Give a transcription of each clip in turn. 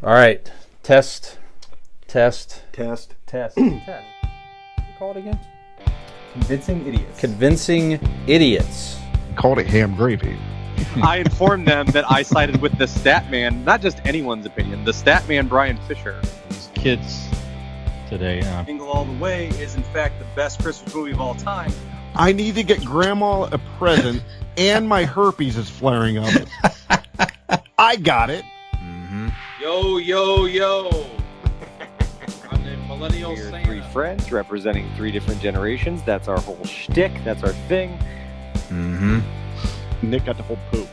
All right. Test. Test. Test. What do you call it again? Convincing idiots. Convincing idiots. Called it ham gravy. I informed them that I sided with the Statman, not just anyone's opinion, the Statman Brian Fisher. These kids today. Jingle All the Way is in fact the best Christmas movie of all time. I need to get Grandma a present, and my herpes is flaring up. I got it. Mm-hmm. Yo, yo, yo. I'm the millennial We're Santa. three friends representing three different generations. That's our whole shtick. That's our thing. Mm-hmm. Nick got the whole poop.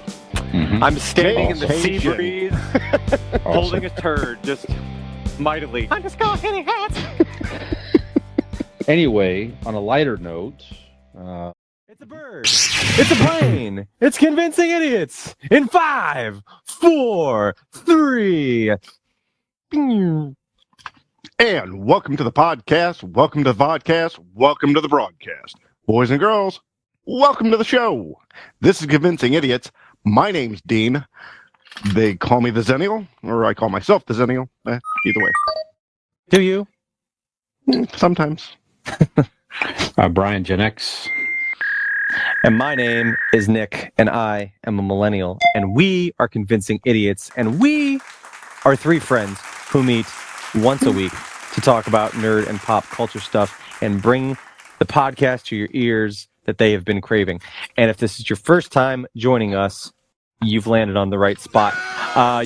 Mm-hmm. I'm standing in the sea Awesome. breeze, holding a turd, just mightily. I'm just going hitting hats. Anyway, on a lighter note, It's a bird. It's a plane. It's convincing idiots. In 5, 4, 3. And welcome to the podcast. Welcome to the vodcast. Welcome to the broadcast. Boys and girls, welcome to the show. This is Convincing Idiots. My name's Dean. They call me the Zennial, or I call myself the Zennial. Either way. Do you? Sometimes. Brian Gen X. And my name is Nick, and I am a millennial, and we are Convincing Idiots, and we are three friends who meet once a week to talk about nerd and pop culture stuff and bring the podcast to your ears that they have been craving. And if this is your first time joining us, you've landed on the right spot.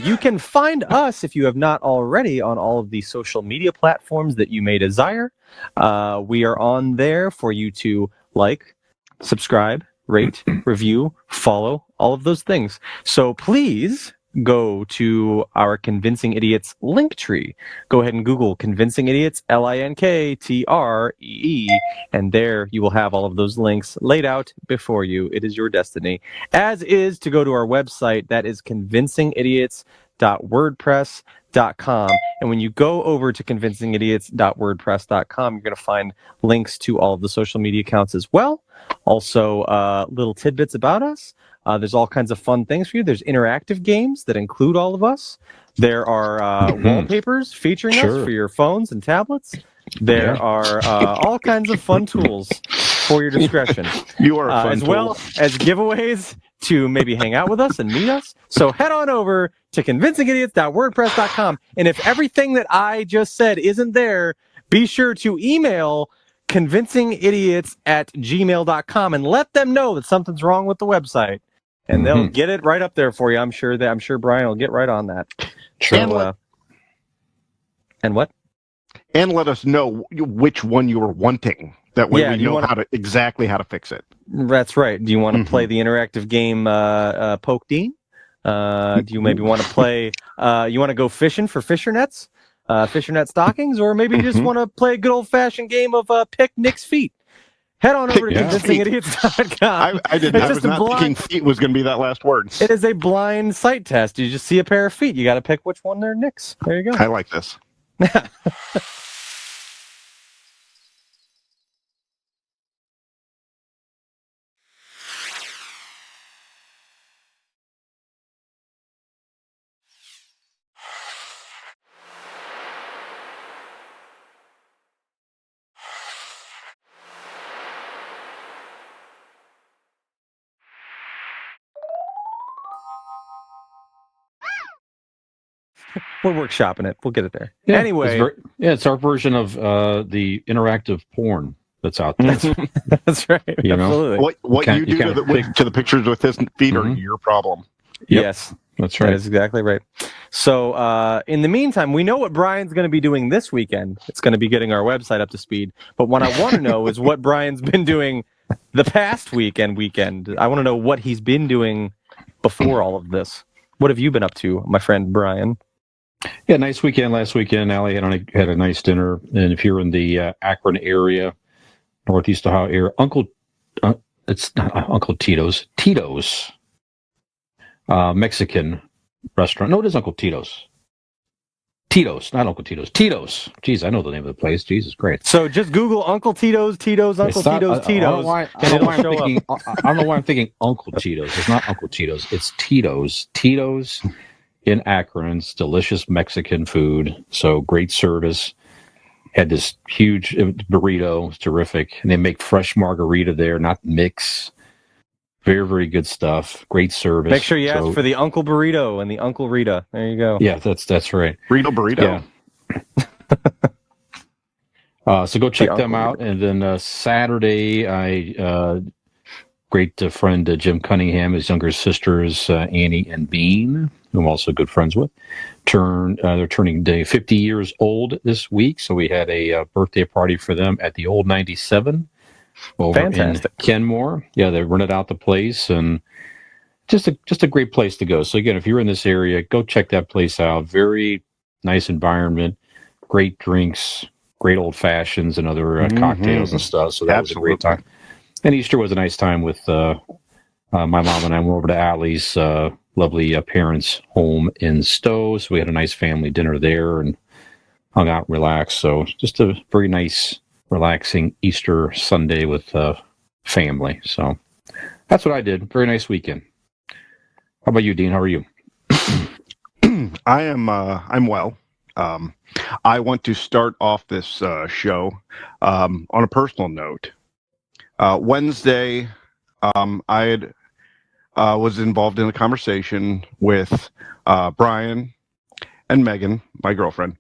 You can find us, if you have not already, on all of the social media platforms that you may desire. We are on there for you to like, subscribe, rate, review, follow, all of those things. So please go to our Convincing Idiots link tree. Go ahead and Google Convincing Idiots, LINKTREE, and there you will have all of those links laid out before you. It is your destiny. As is to go to our website, that is convincingidiots.wordpress.com. And when you go over to convincingidiots.wordpress.com, you're going to find links to all of the social media accounts as well. Also, little tidbits about us. There's all kinds of fun things for you. There's interactive games that include all of us. There are wallpapers featuring us for your phones and tablets. There are all kinds of fun tools for your discretion. You are a fun as well as giveaways to maybe hang out with us and meet us. So head on over to convincingidiots.wordpress.com. And if everything that I just said isn't there, be sure to email convincingidiots@gmail.com and let them know that something's wrong with the website. And they'll get it right up there for you. I'm sure Brian will get right on that. So, and what? And let us know which one you were wanting. That way we know exactly how to fix it. That's right. Do you want to play the interactive game Poke Dean? Do you maybe want to play, you want to go fishing for fisher nets? Fisher net stockings? Or maybe you just want to play a good old-fashioned game of Pick Nick's Feet? Head on over to convincingidiots.com. I was not thinking feet was going to be that last word. It is a blind sight test. You just see a pair of feet. You got to pick which one they're Nick's. There you go. I like this. We're workshopping it. We'll get it there. Yeah, anyway. It's our version of the interactive porn that's out there. That's right. You know? Absolutely. What you do to the pictures with his feet are your problem. Yep. Yes. That's right. That is exactly right. So in the meantime, we know what Brian's going to be doing this weekend. It's going to be getting our website up to speed. But what I want to know is what Brian's been doing the past weekend. I want to know what he's been doing before all of this. What have you been up to, my friend Brian? Yeah, nice weekend last weekend. Allie had a nice dinner. And if you're in the Akron area, northeast Ohio area, it's not Uncle Tito's. Mexican restaurant. No, it is Uncle Tito's. Tito's, not Uncle Tito's. Tito's. Jeez, I know the name of the place. Jesus, great. So just Google Uncle Tito's, Uncle Tito's. I don't know why I'm thinking Uncle Tito's. It's not Uncle Tito's. It's Tito's. Tito's in Akron. It's delicious Mexican food. So great service. Had this huge burrito. It's terrific. And they make fresh margarita there, not mix. Very, very good stuff. Great service. Make sure you ask for the Uncle Burrito and the Uncle Rita. There you go. Yeah, that's right. Burrito. Yeah. So go check them out. And then Saturday, great friend Jim Cunningham, his younger sisters Annie and Bean, who I'm also good friends with, they're turning 50 years old this week. So we had a birthday party for them at the old 97 over in Kenmore. Yeah, they rented out the place, and just a great place to go. So again, if you're in this area, go check that place out. Very nice environment, great drinks, great old fashions and other cocktails and stuff. So that was a great time. And Easter was a nice time with my mom and I went over to Allie's lovely parents' home in Stowe. So we had a nice family dinner there and hung out, relaxed. So just a very nice, relaxing Easter Sunday with family. So that's what I did. Very nice weekend. How about you, Dean? How are you? I'm well. I want to start off this show on a personal note. Wednesday, I was involved in a conversation with Brian and Megan, my girlfriend,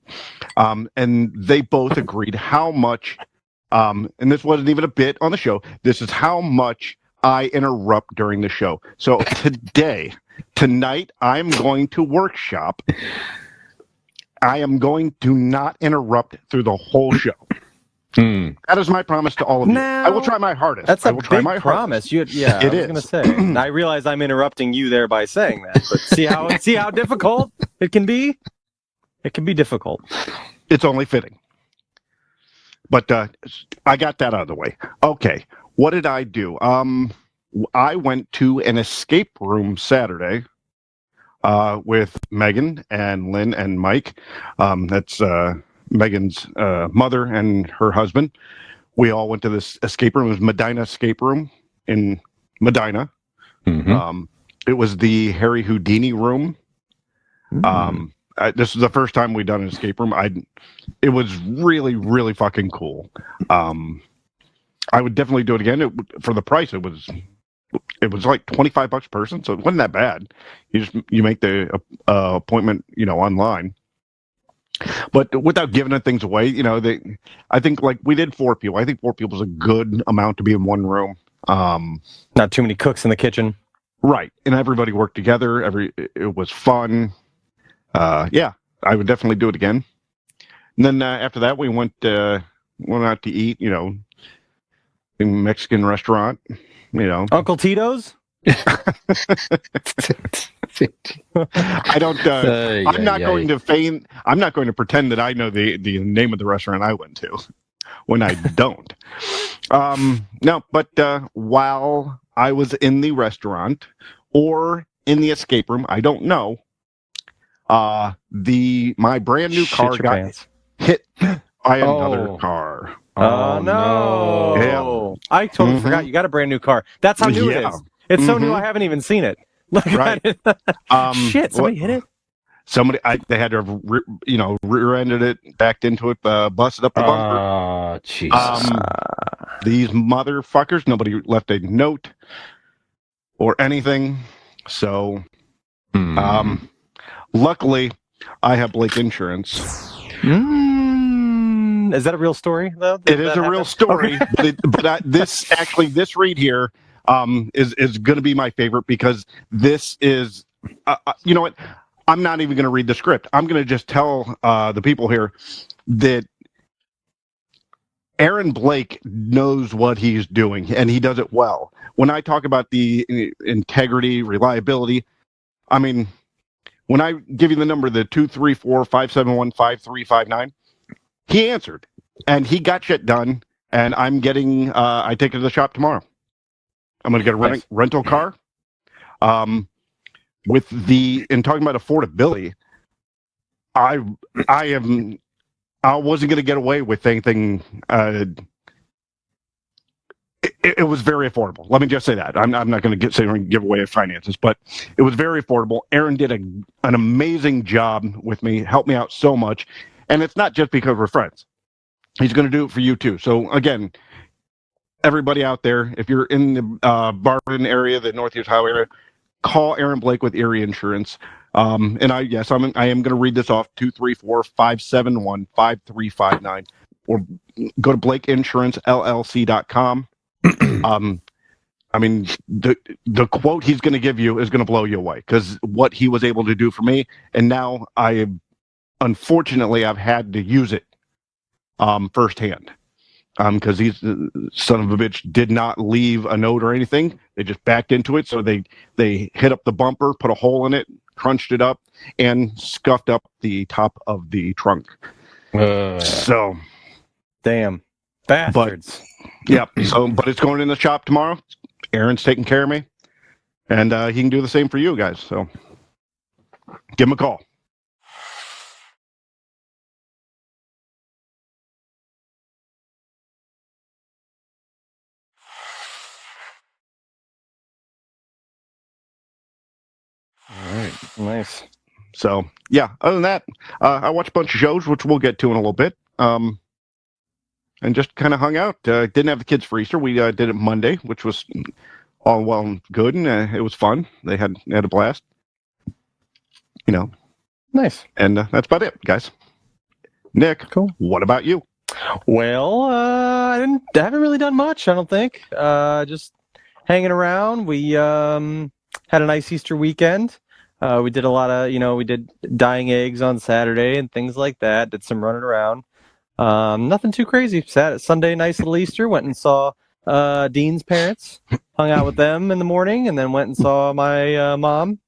and they both agreed how much, and this wasn't even a bit on the show, this is how much I interrupt during the show. So tonight, I'm going to workshop. I am going to not interrupt through the whole show. That is my promise to all of you. I will try my hardest. That's a big promise. I was going to say. I realize I'm interrupting you there by saying that, but see how difficult it can be. It can be difficult. It's only fitting. But I got that out of the way. Okay, what did I do? I went to an escape room Saturday with Megan and Lynn and Mike. That's Megan's mother and her husband. We all went to this escape room. It was Medina Escape Room in Medina. Mm-hmm. It was the Harry Houdini room. This was the first time we'd done an escape room. It was really, really fucking cool. I would definitely do it again. For the price, it was like $25 a person, so it wasn't that bad. You make the appointment, online. But without giving things away, I think like we did 4 people. I think 4 people is a good amount to be in one room. Not too many cooks in the kitchen. Right. And everybody worked together. It was fun. Yeah, I would definitely do it again. And then after that, we went out to eat, in a Mexican restaurant, Uncle Tito's? I don't. I'm not going to feign. I'm not going to pretend that I know the name of the restaurant I went to when I don't. No, but while I was in the restaurant or in the escape room, I don't know. My brand new car got hit by another car. Oh no! Yeah. I totally forgot you got a brand new car. That's how new it is. It's so new I haven't even seen it. Look at it. Shit! Somebody hit it. They had to have, rear-ended it, backed into it, busted up the bumper. Oh, Jesus. These motherfuckers. Nobody left a note or anything. So, luckily, I have Blake Insurance. Is that a real story, though? It is a real story, but this read here is going to be my favorite because this is, you know what? I'm not even going to read the script. I'm going to just tell the people here that Aaron Blake knows what he's doing, and he does it well. When I talk about the integrity, reliability, I mean, when I give you the number, the 234-571-5359, he answered, and he got shit done, and I'm getting, I take it to the shop tomorrow. I'm going to get a rental car. In talking about affordability, I wasn't going to get away with anything it was very affordable. Let me just say that. I'm not going to sit here and give away finances, but it was very affordable. Aaron did an amazing job with me, helped me out so much. And it's not just because we're friends. He's going to do it for you too. So again, everybody out there, if you're in the Barberton area, the Northeast Ohio area, call Aaron Blake with Erie Insurance. And I am going to read this off: 234-571-5359, or go to BlakeInsuranceLLC.com. I mean, the quote he's going to give you is going to blow you away, because what he was able to do for me, and now unfortunately I've had to use it firsthand, because he's son of a bitch did not leave a note or anything. They just backed into it, so they hit up the bumper, put a hole in it, crunched it up, and scuffed up the top of the trunk. So, damn bastards. But it's going in the shop tomorrow. Aaron's taking care of me, and he can do the same for you guys. So give him a call. All right, nice. So yeah, other than that, I watched a bunch of shows, which we'll get to in a little bit. And just kind of hung out. Didn't have the kids for Easter. We did it Monday, which was all well and good, and it was fun. They had a blast. Nice. And that's about it, guys. Nick, Cool. What about you? Well, I haven't really done much, I don't think. Just hanging around. We had a nice Easter weekend. We did a lot of, we did dyeing eggs on Saturday and things like that. Did some running around. Nothing too crazy. Sunday, nice little Easter. Went and saw Dean's parents. Hung out with them in the morning, and then went and saw my mom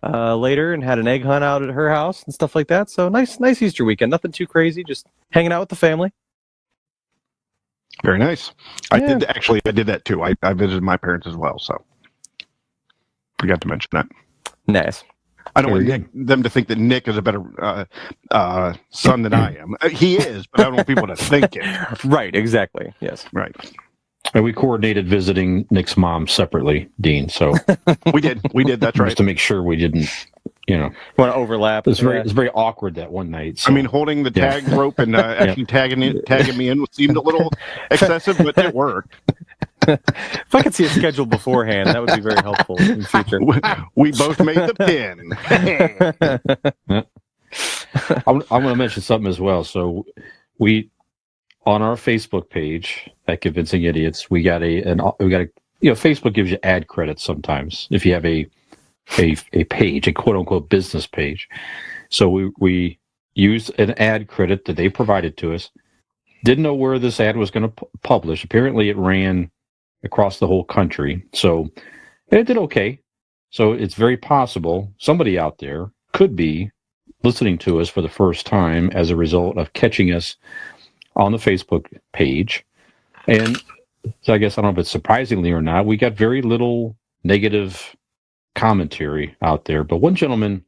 later, and had an egg hunt out at her house and stuff like that. So nice Easter weekend. Nothing too crazy. Just hanging out with the family. Very nice. Yeah. I did that too. I visited my parents as well, so forgot to mention that. Nice. I don't want them to think that Nick is a better son than I am. He is, but I don't want people to think it. Right, exactly. Yes. Right. And we coordinated visiting Nick's mom separately, Dean. So We did. That's right. just to make sure we didn't, Want to overlap? It's very awkward that one night. So. I mean, holding the tag rope and actually tagging me in seemed a little excessive, but it worked. If I could see a schedule beforehand, that would be very helpful in the future. We both made the pin. I want to mention something as well. So we, on our Facebook page at Convincing Idiots, we got Facebook gives you ad credits sometimes if you have a page, a quote unquote business page. So we used an ad credit that they provided to us. Didn't know where this ad was going to publish. Apparently it ran across the whole country. So it did okay. So it's very possible somebody out there could be listening to us for the first time as a result of catching us on the Facebook page. And so I guess, I don't know if it's surprisingly or not, we got very little negative commentary out there. But one gentleman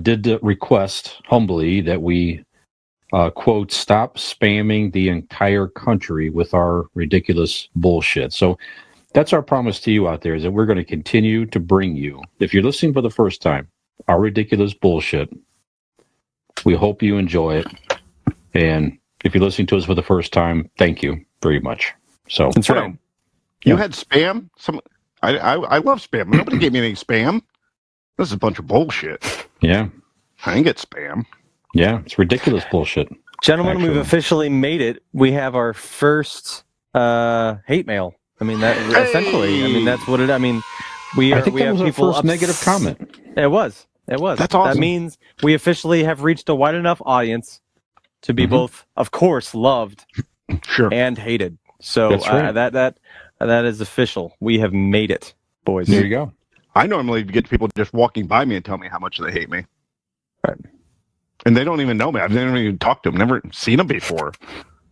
did request humbly that we quote, stop spamming the entire country with our ridiculous bullshit. So that's our promise to you out there, is that we're going to continue to bring you, if you're listening for the first time, our ridiculous bullshit. We hope you enjoy it. And if you're listening to us for the first time, thank you very much. So That's right. You had spam? I love spam. Nobody gave me any spam. This is a bunch of bullshit. Yeah. I didn't get spam. Yeah, it's ridiculous bullshit. Gentlemen, Actually. we've officially made it. We have our first hate mail. I mean, that essentially. I mean, that's what it. I mean, I think we that have was our people first negative comment. It was. That's awesome. That means we officially have reached a wide enough audience to be both, of course, loved Sure. and hated. So That's right. that is official. We have made it, boys. There you go. I normally get people just walking by me and tell me how much they hate me. Right. And they don't even know me. I've never even talked to them. Never seen them before.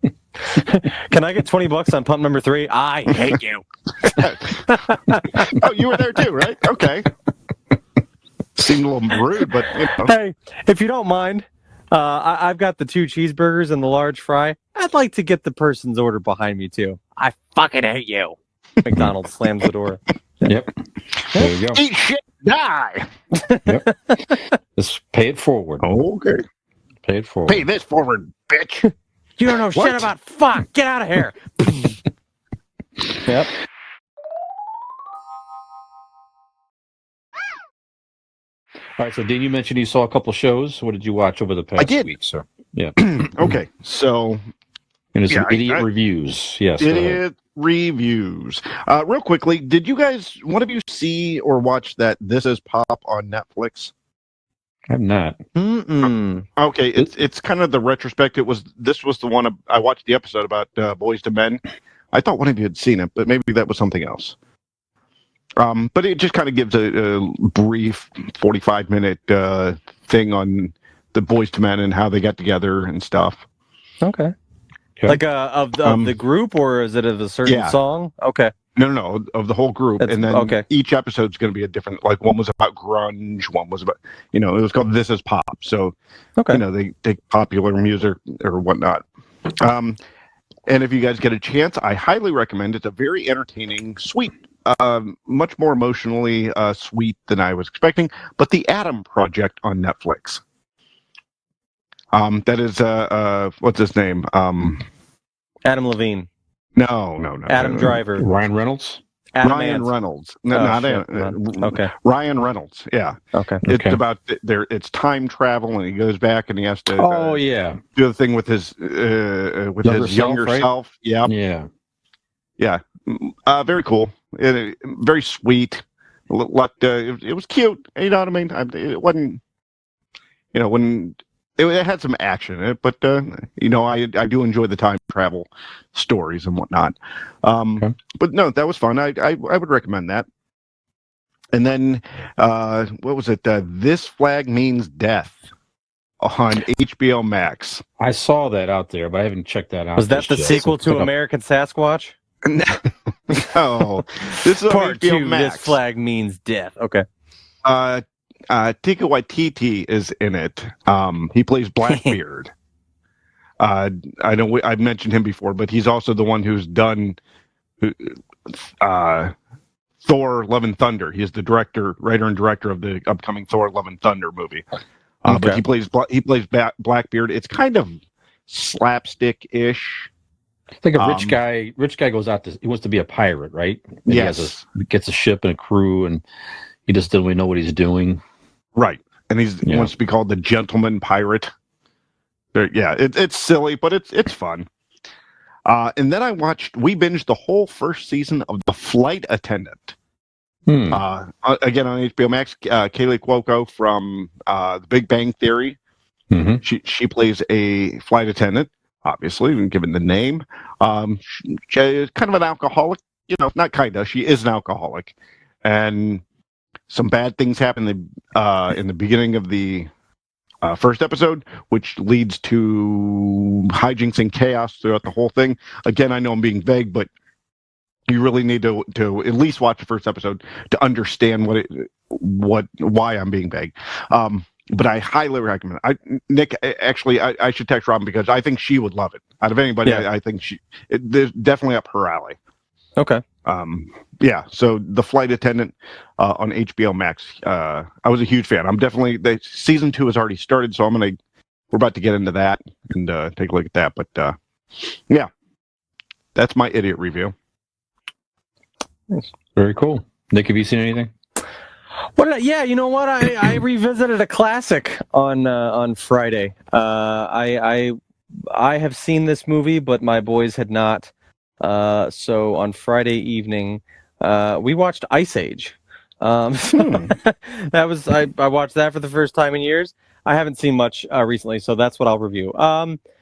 Can I get $20 on pump number 3? I hate you. Oh, you were there too, right? Okay. Seemed a little rude, but Hey, if you don't mind, I've got the 2 cheeseburgers and the large fry. I'd like to get the person's order behind me, too. I fucking hate you. McDonald's slams the door. Yep. There you go. Eat shit, die. Yep. Just pay it forward. Okay. Pay it forward. Pay this forward, bitch. You don't know shit about fuck. Get out of here. Yep. All right, so Dean, you mentioned you saw a couple shows. What did you watch over the past week, sir? Yeah. Okay, so And there's some Yeah, idiot reviews. Yes. go ahead. idiot reviews. Real quickly, did you guys, one of you see or watch that This Is Pop on Netflix? I'm not. Mm-mm. Okay, it's kind of the retrospect. This was the one I watched the episode about Boys to Men. I thought one of you had seen it, but maybe that was something else. But it just kind of gives a brief 45-minute thing on the Boys to Men and how they got together and stuff. Okay. Okay. Like of the group, or is it of a certain song? Okay. No, of the whole group. And then each episode's going to be a different, like one was about grunge, one was about, it was called This Is Pop. So, they take popular music or whatnot. And if you guys get a chance, I highly recommend it. It's a very entertaining, sweet, much more emotionally sweet than I was expecting. But The Atom Project on Netflix. That is, what's his name? Adam Levine. No. Adam Driver. Ryan Reynolds? Ryan Reynolds. No, not okay. Ryan Reynolds. Yeah. Okay. It's about it's time travel, and he goes back and he has to. Do the thing with his younger self. Yeah. Yeah. Very cool. Very sweet. It was cute. You know what I mean? It wasn't. When. It had some action in it, but I do enjoy the time travel stories and whatnot. But no, that was fun. I would recommend that. And then what was it? This Flag Means Death on HBO Max. I saw that out there, but I haven't checked that out. Was that the sequel to American Sasquatch? No, this is Part HBO 2. Max. This Flag Means Death. Okay. Taika Waititi is in it. He plays Blackbeard. I know I've mentioned him before, but he's also the one who's done Thor: Love and Thunder. He's the writer and director of the upcoming Thor: Love and Thunder movie. But he plays Blackbeard. It's kind of slapstick-ish. It's like a rich guy. Rich guy goes out he wants to be a pirate, right? And yes. He gets a ship and a crew, and he just doesn't really know what he's doing. Right. And he wants to be called the gentleman pirate. It's silly, but it's fun. And then we binged the whole first season of The Flight Attendant. Again on HBO Max, Kaylee Cuoco from The Big Bang Theory. Mm-hmm. She plays a flight attendant, obviously, given the name. She's kind of an alcoholic. She is an alcoholic. And some bad things happen in the beginning of the first episode, which leads to hijinks and chaos throughout the whole thing. Again, I know I'm being vague, but you really need to at least watch the first episode to understand why I'm being vague. But I highly recommend it. Nick, actually, I should text Robin because I think she would love it. Out of anybody, I think there's definitely up her alley. Okay. So The Flight Attendant on HBO Max. I was a huge fan. I'm definitely season 2 has already started, so we're about to get into that and take a look at that. But that's my idiot review. Nice. Very cool. Nick, have you seen anything? Well, yeah, you know what? I revisited a classic on Friday. I have seen this movie, but my boys had not. So on Friday evening, we watched Ice Age. That was I watched that for the first time in years. I haven't seen much recently, so that's what I'll review.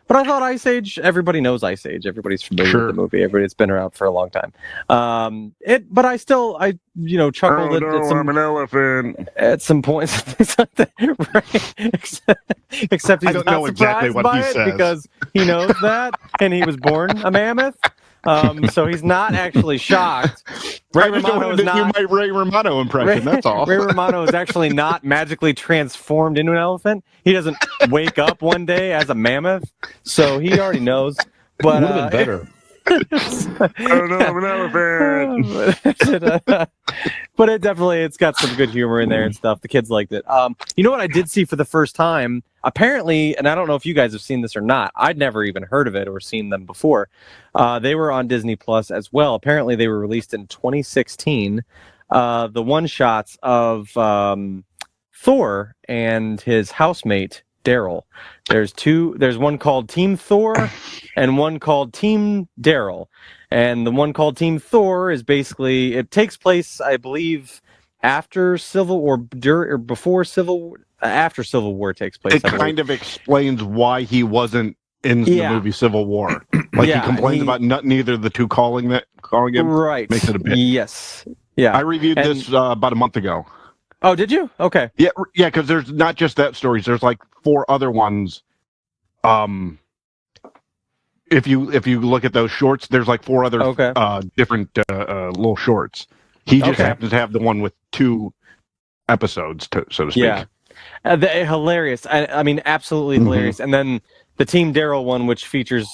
But I thought Ice Age. Everybody knows Ice Age. Everybody's familiar with the movie. It's been around for a long time. But I chuckled I'm an elephant. at some points. Right? Except he's I don't not know exactly surprised what by he it says because he knows that, and he was born a mammoth. So he's not actually shocked. I just wanted to do my Ray Romano impression. That's all. Ray Romano is actually not magically transformed into an elephant. He doesn't wake up one day as a mammoth, so he already knows. But would have been better. I don't know, I'm an elephant. But it's got some good humor in there and stuff. The kids liked it. You know what I did see for the first time? Apparently, and I don't know if you guys have seen this or not. I'd never even heard of it or seen them before. They were on Disney Plus as well. Apparently, they were released in 2016. The one-shots of Thor and his housemate, Daryl. There's one called Team Thor and one called Team Daryl. And the one called Team Thor is basically, it takes place, I believe, after Civil or before Civil, after Civil War takes place. It kind of explains why he wasn't in the movie Civil War. Like he complains about neither of the two calling him. Right. Makes it a bit. Yes. Yeah. I reviewed this about a month ago. Oh, did you? Okay. Yeah, because there's not just that stories. There's like 4 other ones. If you look at those shorts, there's like 4 other different little shorts. He just happens to have the one with 2 episodes, so to speak. Yeah, hilarious. I mean, absolutely hilarious. And then the Team Daryl one, which features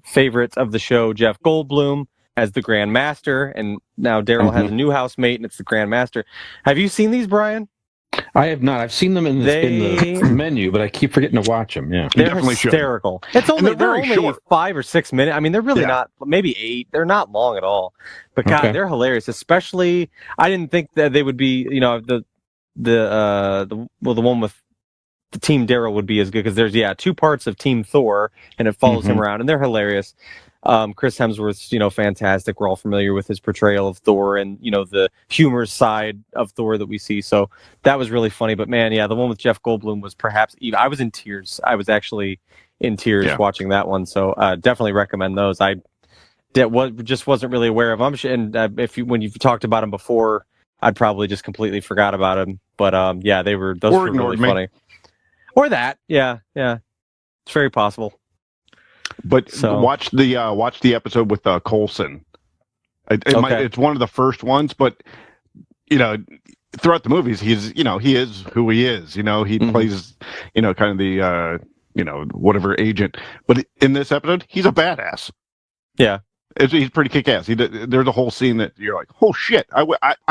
favorites of the show, Jeff Goldblum as the Grand Master, and now Daryl has a new housemate, and it's the Grand Master. Have you seen these, Brian? I have not. I've seen them in the menu, but I keep forgetting to watch them. Yeah, they're hysterical. It's only they're only short. 5 or 6 minutes. I mean, they're really not. Maybe 8. They're not long at all. But God, they're hilarious. Especially, I didn't think that they would be. You know, the one with the Team Daryl would be as good because there's 2 parts of Team Thor, and it follows him around, and they're hilarious. Chris Hemsworth's, fantastic. We're all familiar with his portrayal of Thor and, the humorous side of Thor that we see. So that was really funny. But man, the one with Jeff Goldblum was perhaps even. I was in tears. I was actually in tears watching that one. So definitely recommend those. I just wasn't really aware of them. And when you've talked about them before, I'd probably just completely forgot about them. But those were really funny. Or that, yeah, it's very possible. But watch the episode with Coulson. It's one of the first ones, but throughout the movies, he is who he is. He plays kind of the whatever agent. But in this episode, he's a badass. Yeah, he's pretty kick-ass. There's a whole scene that you're like, oh shit! I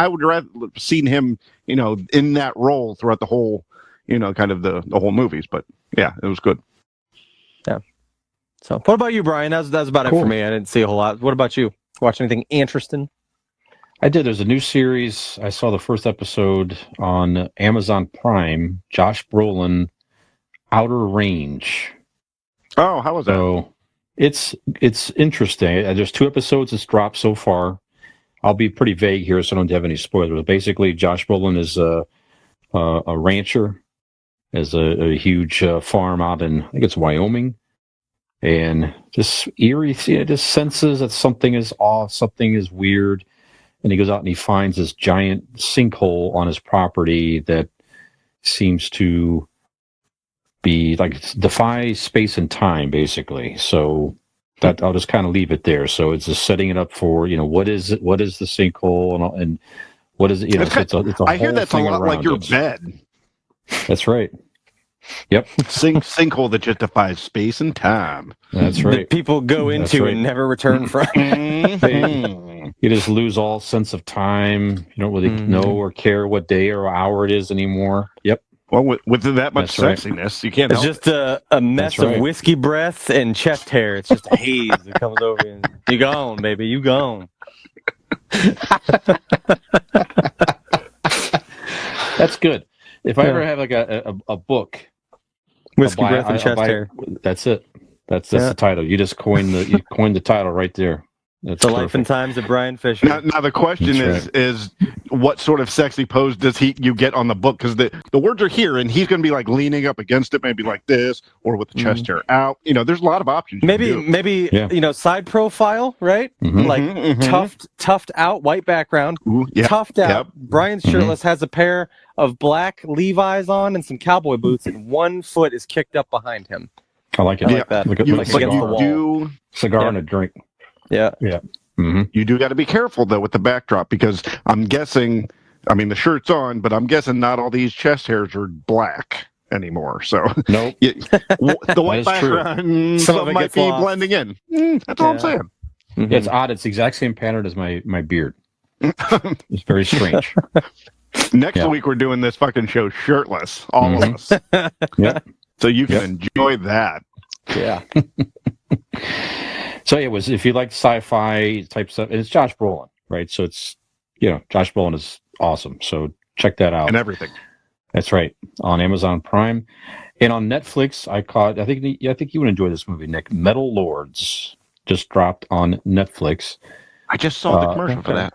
would rather seen him in that role throughout the whole kind of the whole movies. But yeah, it was good. Yeah. So, what about you, Brian? That's about it for me. I didn't see a whole lot. What about you? Watch anything interesting? I did. There's a new series. I saw the first episode on Amazon Prime. Josh Brolin, Outer Range. Oh, how was that? So, it's interesting. There's 2 episodes that's dropped so far. I'll be pretty vague here, so I don't have any spoilers. Basically, Josh Brolin is a rancher, has a huge farm out in, I think it's Wyoming. And just eerie, just senses that something is off, something is weird. And he goes out and he finds this giant sinkhole on his property that seems to be like defy space and time, basically. So that I'll just kind of leave it there. So it's just setting it up for what is it? What is the sinkhole and what is it? It's a I hear that's a lot like your bed. That's right. Yep. Sinkhole that just defies space and time. That's right. That people go into and never return from. You just lose all sense of time. You don't really know or care what day or hour it is anymore. Yep. Well, with that much sexiness, you can't. It's just a mess of whiskey breath and chest hair. It's just a haze that comes over you. You gone, baby. You gone. That's good. If I ever have like a book. Whiskey breath and chest hair. That's it. That's the title. You just coined the title right there. That's the Life and Times of Brian Fisher. Now the question is what sort of sexy pose does you get on the book? Because the words are here, and he's going to be like leaning up against it, maybe like this, or with the chest hair out. There's a lot of options. Maybe side profile, right? Like tuffed out, white background, tuffed out. Brian's shirtless, has a pair of black Levi's on and some cowboy boots, and one foot is kicked up behind him. I like it. I like that. Like against the wall. Cigar and a drink. Yeah. Mm-hmm. You do got to be careful though with the backdrop because I'm guessing. I mean, the shirt's on, but I'm guessing not all these chest hairs are black anymore. So Nope. the white is true. background Some of some it might gets be lost. blending in. That's all I'm saying. Mhm. It's odd. It's the exact same pattern as my beard. It's very strange. Next week we're doing this fucking show shirtless, all of us. Yep. So you can enjoy that. Yeah. So it was, if you like sci-fi type stuff, and it's Josh Brolin, right? So it's, Josh Brolin is awesome. So check that out. And everything. That's right, on Amazon Prime, and on Netflix. I think you would enjoy this movie, Nick. Metal Lords just dropped on Netflix. I just saw the commercial for that.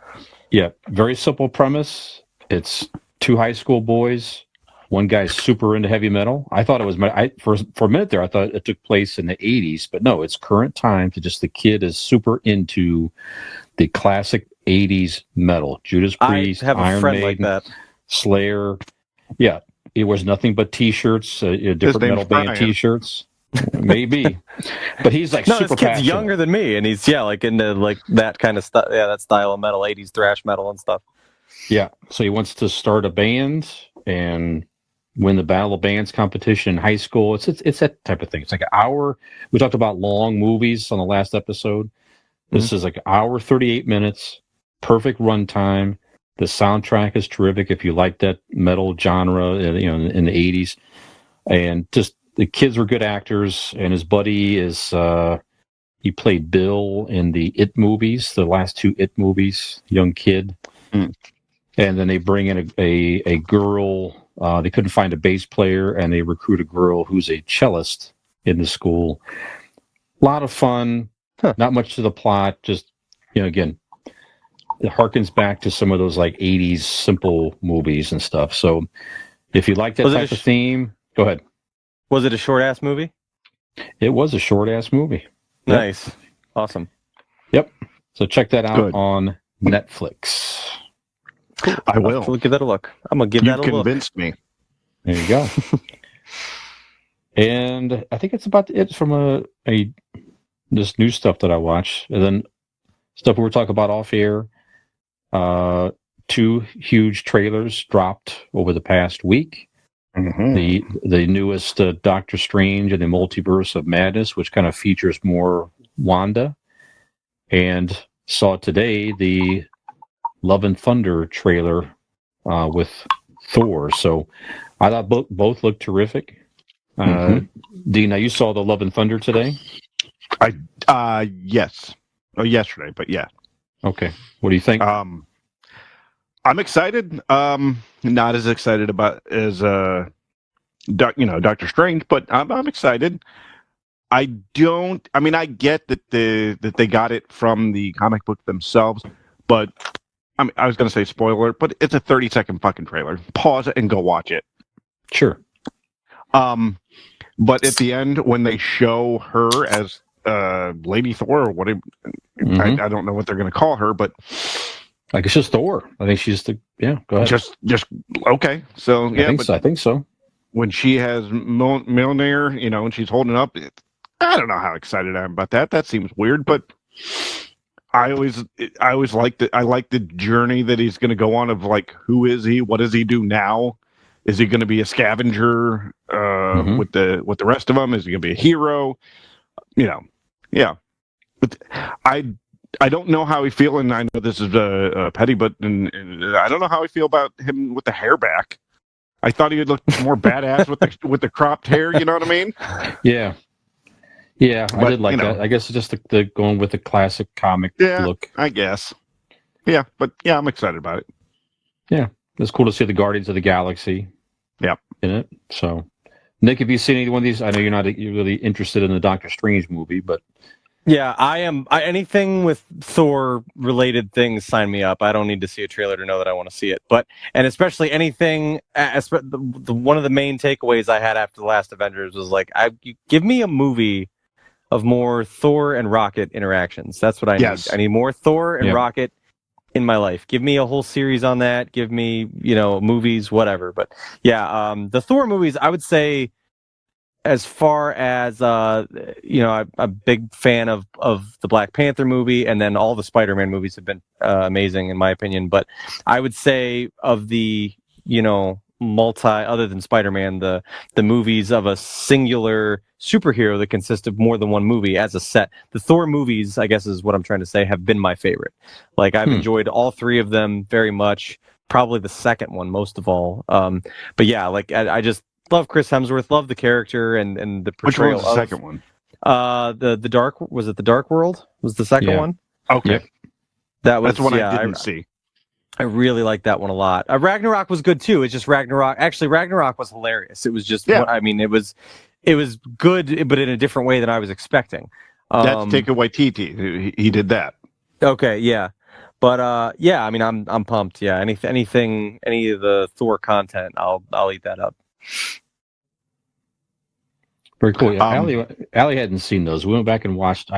Yeah, very simple premise. It's two high school boys. One guy's super into heavy metal. I thought it was for a minute there. I thought it took place in the 80s, but no, it's current time. To just the kid is super into the classic 80s metal. Judas Priest, I have a Iron friend Maiden, like that. Slayer. Yeah, it was nothing but T-shirts, different metal band Brian. T-shirts. Maybe, but he's like No, super this kid's passionate. younger than me, and he's like into like that kind of stuff. Yeah, that style of metal, 80s thrash metal and stuff. Yeah, so he wants to start a band and win the Battle of Bands competition in high school. It's that type of thing. It's like an hour. We talked about long movies on the last episode. This is like an hour, 38 minutes, perfect runtime. The soundtrack is terrific if you like that metal genre, in the 80s. And just the kids were good actors, and his buddy is he played Bill in the It movies, the last two It movies, young kid. Mm. And then they bring in a girl. They couldn't find a bass player, and they recruit a girl who's a cellist in the school. A lot of fun. Not much to the plot. Just, again, it harkens back to some of those like 80s simple movies and stuff. So if you like that type of theme, go ahead. Was it a short-ass movie? It was a short-ass movie. Nice. Yep. Awesome. Yep. So check that out on Netflix. Cool. I will. I'll give that a look. I'm going to give that a look. You convinced me. There you go. And I think it's about it from this new stuff that I watch. And then stuff we were talking about off air. 2 huge trailers dropped over the past week. Mm-hmm. The newest Doctor Strange and the Multiverse of Madness, which kind of features more Wanda. And saw today the Love and Thunder trailer with Thor. So I thought both looked terrific. Dean, now you saw the Love and Thunder today? Yes. Oh, yesterday, but yeah. Okay. What do you think? I'm excited. Not as excited as Doctor Strange, but I'm excited. I get that they got it from the comic book themselves, but I was going to say spoiler, but it's a 30-second fucking trailer. Pause it and go watch it. Sure. But at the end, when they show her as Lady Thor, or whatever, I don't know what they're going to call her, but like it's just Thor. I think she's go ahead. Just okay. So I think so. When she has Mjolnir, and she's holding up, I don't know how excited I am about that. That seems weird, but I always like the journey that he's going to go on of like, who is he? What does he do now? Is he going to be a scavenger with the rest of them? Is he going to be a hero? Yeah. But I don't know how he feel, and I know this is petty, but and I don't know how I feel about him with the hair back. I thought he would look more badass with the cropped hair. You know what I mean? Yeah. But, I did like that. I guess it's just the going with the classic comic look. I guess. Yeah, but yeah, I'm excited about it. Yeah, it's cool to see the Guardians of the Galaxy. Yep. In it. So, Nick, have you seen any one of these? I know you're really interested in the Doctor Strange movie, but yeah, I am. Anything with Thor related things, sign me up. I don't need to see a trailer to know that I want to see it. And especially anything. One of the main takeaways I had after the last Avengers was like, give me a movie of more Thor and Rocket interactions. That's what I need. I need more Thor and Rocket in my life. Give me a whole series on that. Give me, movies, whatever. But yeah, the Thor movies, I would say, as far as I'm a big fan of the Black Panther movie, and then all the Spider-Man movies have been amazing in my opinion. But I would say of the other than Spider-Man, the movies of a singular superhero that consist of more than one movie as a set. The Thor movies, I guess is what I'm trying to say, have been my favorite. Like I've enjoyed all three of them very much. Probably the second one most of all. But yeah, like I just love Chris Hemsworth, love the character and the portrayal. Which one was the second one? The Dark World was the second one. Okay, Yep. That's the one I didn't see. I really liked that one a lot. Ragnarok was good too. It's just Ragnarok. Actually, Ragnarok was hilarious. It was just, it was good, but in a different way than I was expecting. That's Taika Waititi. He did that. Okay, yeah. But I mean, I'm pumped. Yeah, any of the Thor content, I'll eat that up. Very cool. Allie hadn't seen those. We went back and watched.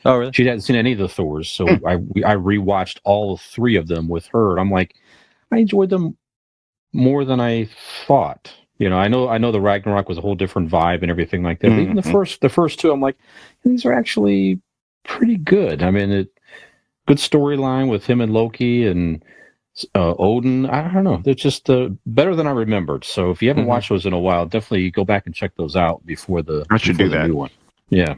Oh, really? She hadn't seen any of the Thors, so I rewatched all three of them with her. And I'm like, I enjoyed them more than I thought. I know the Ragnarok was a whole different vibe and everything like that. But even the first two, I'm like, these are actually pretty good. I mean, good storyline with him and Loki and Odin. I don't know. They're just better than I remembered. So if you haven't watched those in a while, definitely go back and check those out before the new one. Yeah.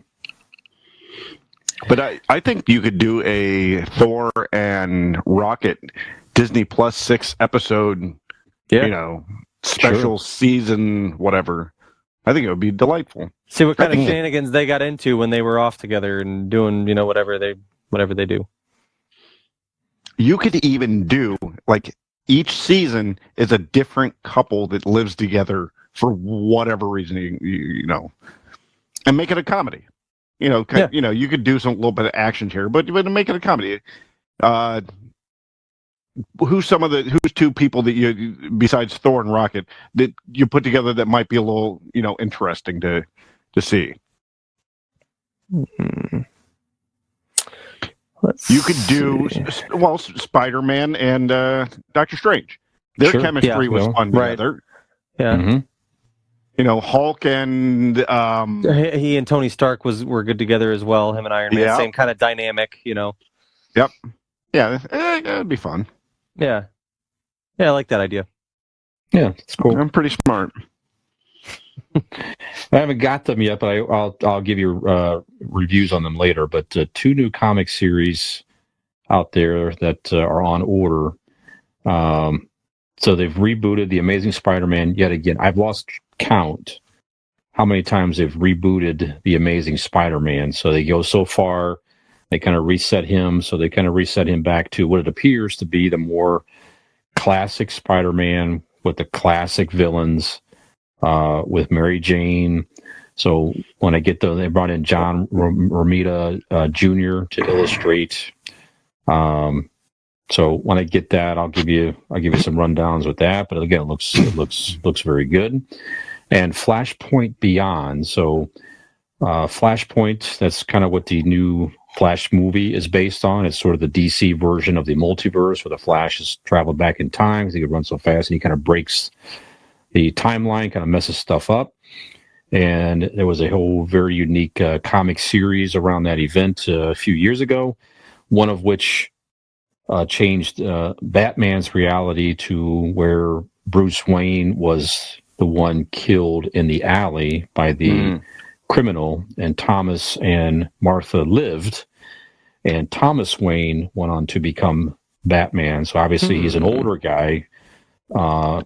But I think you could do a Thor and Rocket Disney Plus 6-episode, special season, whatever. I think it would be delightful. See what kind of shenanigans they got into when they were off together and doing, whatever they do. You could even do, like, each season is a different couple that lives together for whatever reason, and make it a comedy. You could do some little bit of action here, but make it a comedy. Who's two people that you, besides Thor and Rocket, that you put together that might be a little, interesting to see? You could do Spider-Man and Doctor Strange. Their chemistry was fun together. Yeah. Mm-hmm. Hulk and he and Tony Stark were good together as well. Him and Iron Man, same kind of dynamic. Yep. Yeah, that'd be fun. Yeah. I like that idea. Yeah, it's cool. I'm pretty smart. I haven't got them yet, but I'll give you reviews on them later. But two new comic series out there that are on order. So they've rebooted The Amazing Spider-Man yet again. I've lost count how many times they've rebooted The Amazing Spider-Man. So they go so far, they kind of reset him. So they kind of reset him back to what it appears to be the more classic Spider-Man with the classic villains. With Mary Jane. So when I get they brought in John Romita Jr. to illustrate. So when I get that, I'll give you some rundowns with that. But again, it looks very good. And Flashpoint Beyond. So Flashpoint, that's kind of what the new Flash movie is based on. It's sort of the DC version of the multiverse, where the Flash has traveled back in time because he could run so fast, and he kind of breaks the timeline, kind of messes stuff up. And there was a whole very unique comic series around that event a few years ago, one of which changed Batman's reality to where Bruce Wayne was the one killed in the alley by the criminal, and Thomas and Martha lived, and Thomas Wayne went on to become Batman. So obviously he's an older guy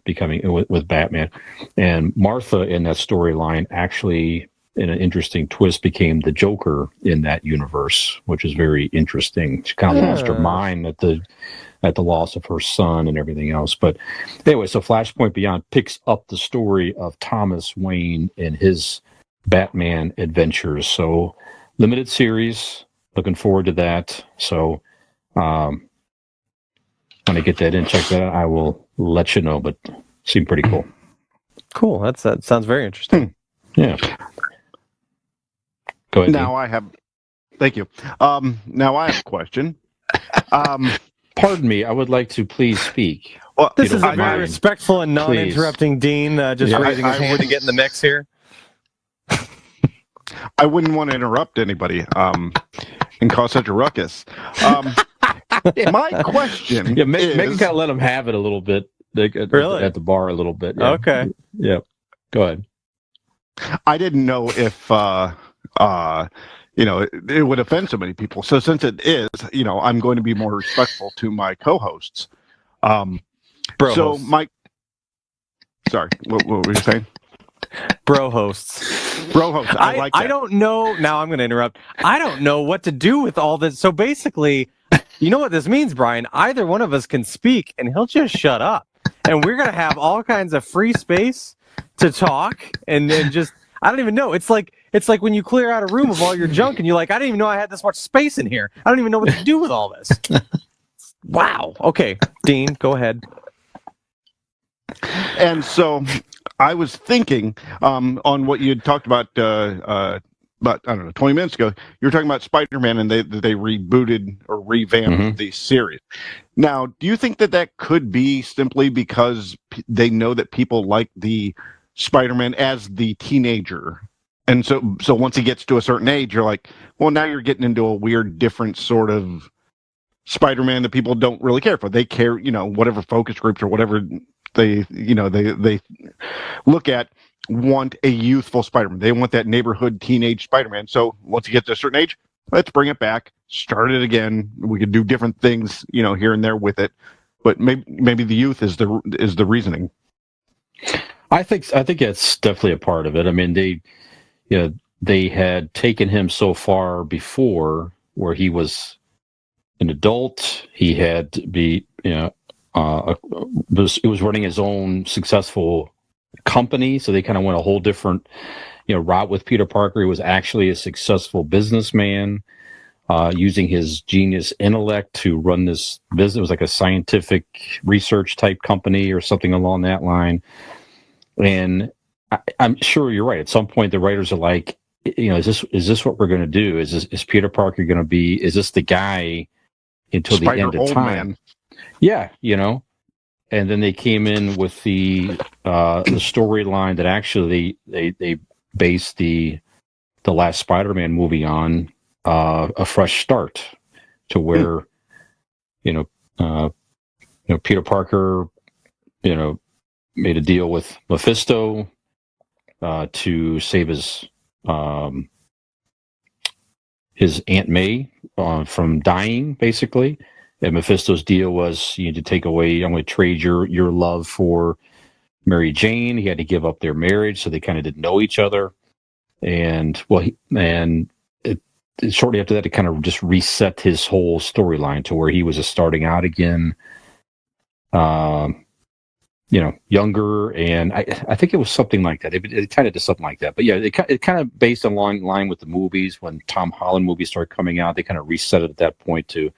becoming with Batman, and Martha in that storyline actually, in an interesting twist, became the Joker in that universe, which is very interesting. She kind of lost her mind at the loss of her son and everything else. But anyway, so Flashpoint Beyond picks up the story of Thomas Wayne and his Batman adventures. So limited series, looking forward to that. So when I get that in, check that out, I will let you know, but seemed pretty cool. Cool. That sounds very interesting. Yeah. Go ahead. Thank you. Now I have a question. Pardon me, I would like to please speak. Well, this is a very respectful and non-interrupting Dean, raising his hand to get in the mix here. I wouldn't want to interrupt anybody and cause such a ruckus. My question Yeah, Meg is... kind of let him have it a little bit. Really? At the bar a little bit. Yeah. Okay. Yeah. Go ahead. I didn't know if it would offend so many people. So since it is, I'm going to be more respectful to my co-hosts. Bro So hosts. Mike, sorry, what were you saying? Bro hosts. Bro hosts. I like that. I don't know. Now I'm going to interrupt. I don't know what to do with all this. So basically, you know what this means, Brian? Either one of us can speak and he'll just shut up. And we're going to have all kinds of free space to talk and just, I don't even know. It's like when you clear out a room of all your junk and you're like, I didn't even know I had this much space in here. I don't even know what to do with all this. Wow. Okay. Dean, go ahead. And so I was thinking on what you had talked about, I don't know, 20 minutes ago. You were talking about Spider-Man and they rebooted or revamped the series. Now, do you think that could be simply because they know that people like the Spider-Man as the teenager? And so once he gets to a certain age, you're like, well, now you're getting into a weird, different sort of Spider-Man that people don't really care for. They care, whatever focus groups or whatever they look at, want a youthful Spider-Man. They want that neighborhood teenage Spider-Man. So once you get to a certain age, let's bring it back, start it again. We could do different things, here and there with it. But maybe the youth is the reasoning. I think that's definitely a part of it. I mean, they had taken him so far before where he was an adult. He had to be, was running his own successful company, so they kind of went a whole different route with Peter Parker. He was actually a successful businessman, using his genius intellect to run this business. It was like a scientific research type company or something along that line. And I'm sure you're right. At some point, the writers are like, is this what we're going to do? Is Peter Parker going to be? Is this the guy until the end of time? Man. Yeah, And then they came in with the storyline that actually they based the last Spider-Man movie on, a fresh start, to where Peter Parker made a deal with Mephisto to save his Aunt May from dying, basically. And Mephisto's deal was, you need to take away, I'm going to trade your love for Mary Jane. He had to give up their marriage, so they kind of didn't know each other. And shortly after that, it kind of just reset his whole storyline to where he was just starting out again, younger. And I think it was something like that. It kind of did something like that. But yeah, it kind of based along line with the movies. When Tom Holland movies started coming out, they kind of reset it at that point to,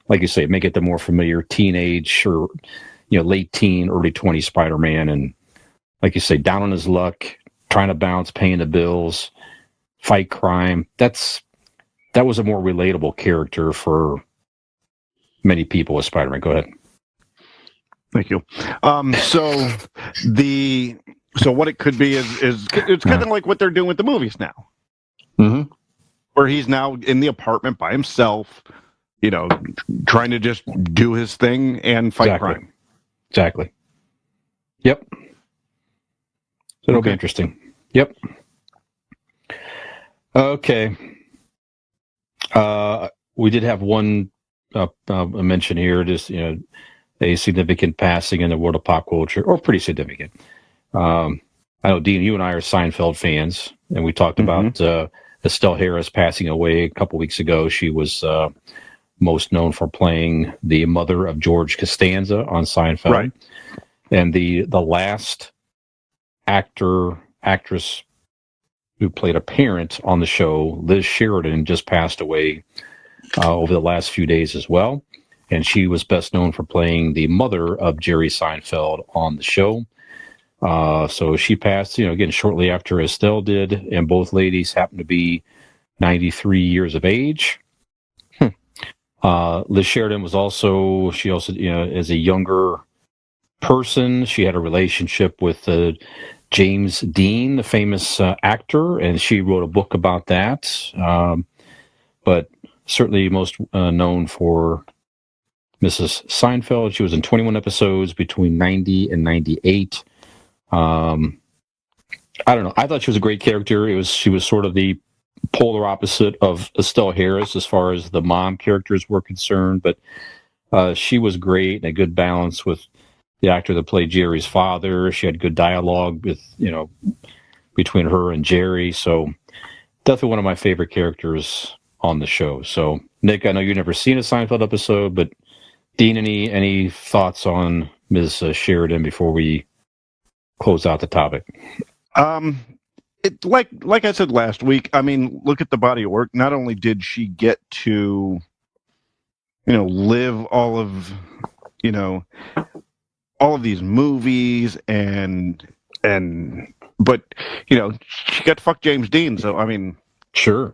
like you say, make it the more familiar teenage or late teen, early 20s Spider-Man, and like you say, down on his luck, trying to bounce, paying the bills, fight crime. That was a more relatable character for many people with Spider-Man. Go ahead. Thank you. So what it could be is it's kind of like what they're doing with the movies now, where he's now in the apartment by himself, trying to just do his thing and fight crime. Exactly. Yep. So it'll be interesting. Yep. Okay. We did have one mention here, just a significant passing in the world of pop culture, or pretty significant. I know, Dean, you and I are Seinfeld fans, and we talked about Estelle Harris passing away a couple weeks ago. She was most known for playing the mother of George Costanza on Seinfeld. Right. And the last actress who played a parent on the show, Liz Sheridan, just passed away over the last few days as well. And she was best known for playing the mother of Jerry Seinfeld on the show. So she passed, again, shortly after Estelle did, and both ladies happened to be 93 years of age. Liz Sheridan was also, as a younger person, she had a relationship with James Dean, the famous actor, and she wrote a book about that. But certainly most known for Mrs. Seinfeld. She was in 21 episodes between 90 and 98. I don't know. I thought she was a great character. She was sort of the polar opposite of Estelle Harris as far as the mom characters were concerned, but she was great and a good balance with the actor that played Jerry's father. She had good dialogue with, between her and Jerry. So definitely one of my favorite characters on the show. So Nick, I know you've never seen a Seinfeld episode, but Dean, any thoughts on Ms. Sheridan before we close out the topic? Like I said last week, I mean, look at the body of work. Not only did she get to, live all of these movies but she got to fuck James Dean. So I mean, sure,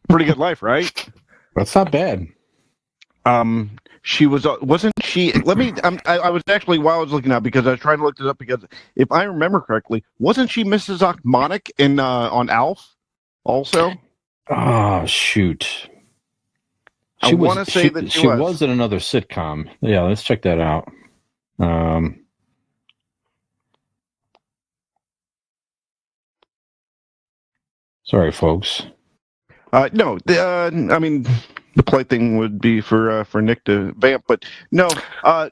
pretty good life, right? That's not bad. She wasn't she? Let me. I was actually, while I was looking up, because I was trying to look this up, because if I remember correctly, wasn't she Mrs. Ochmonic in on Alf also? Oh shoot! I want to say that she was in another sitcom. Yeah, let's check that out. Sorry, folks. No, I mean, the polite thing would be for Nick to vamp, but no,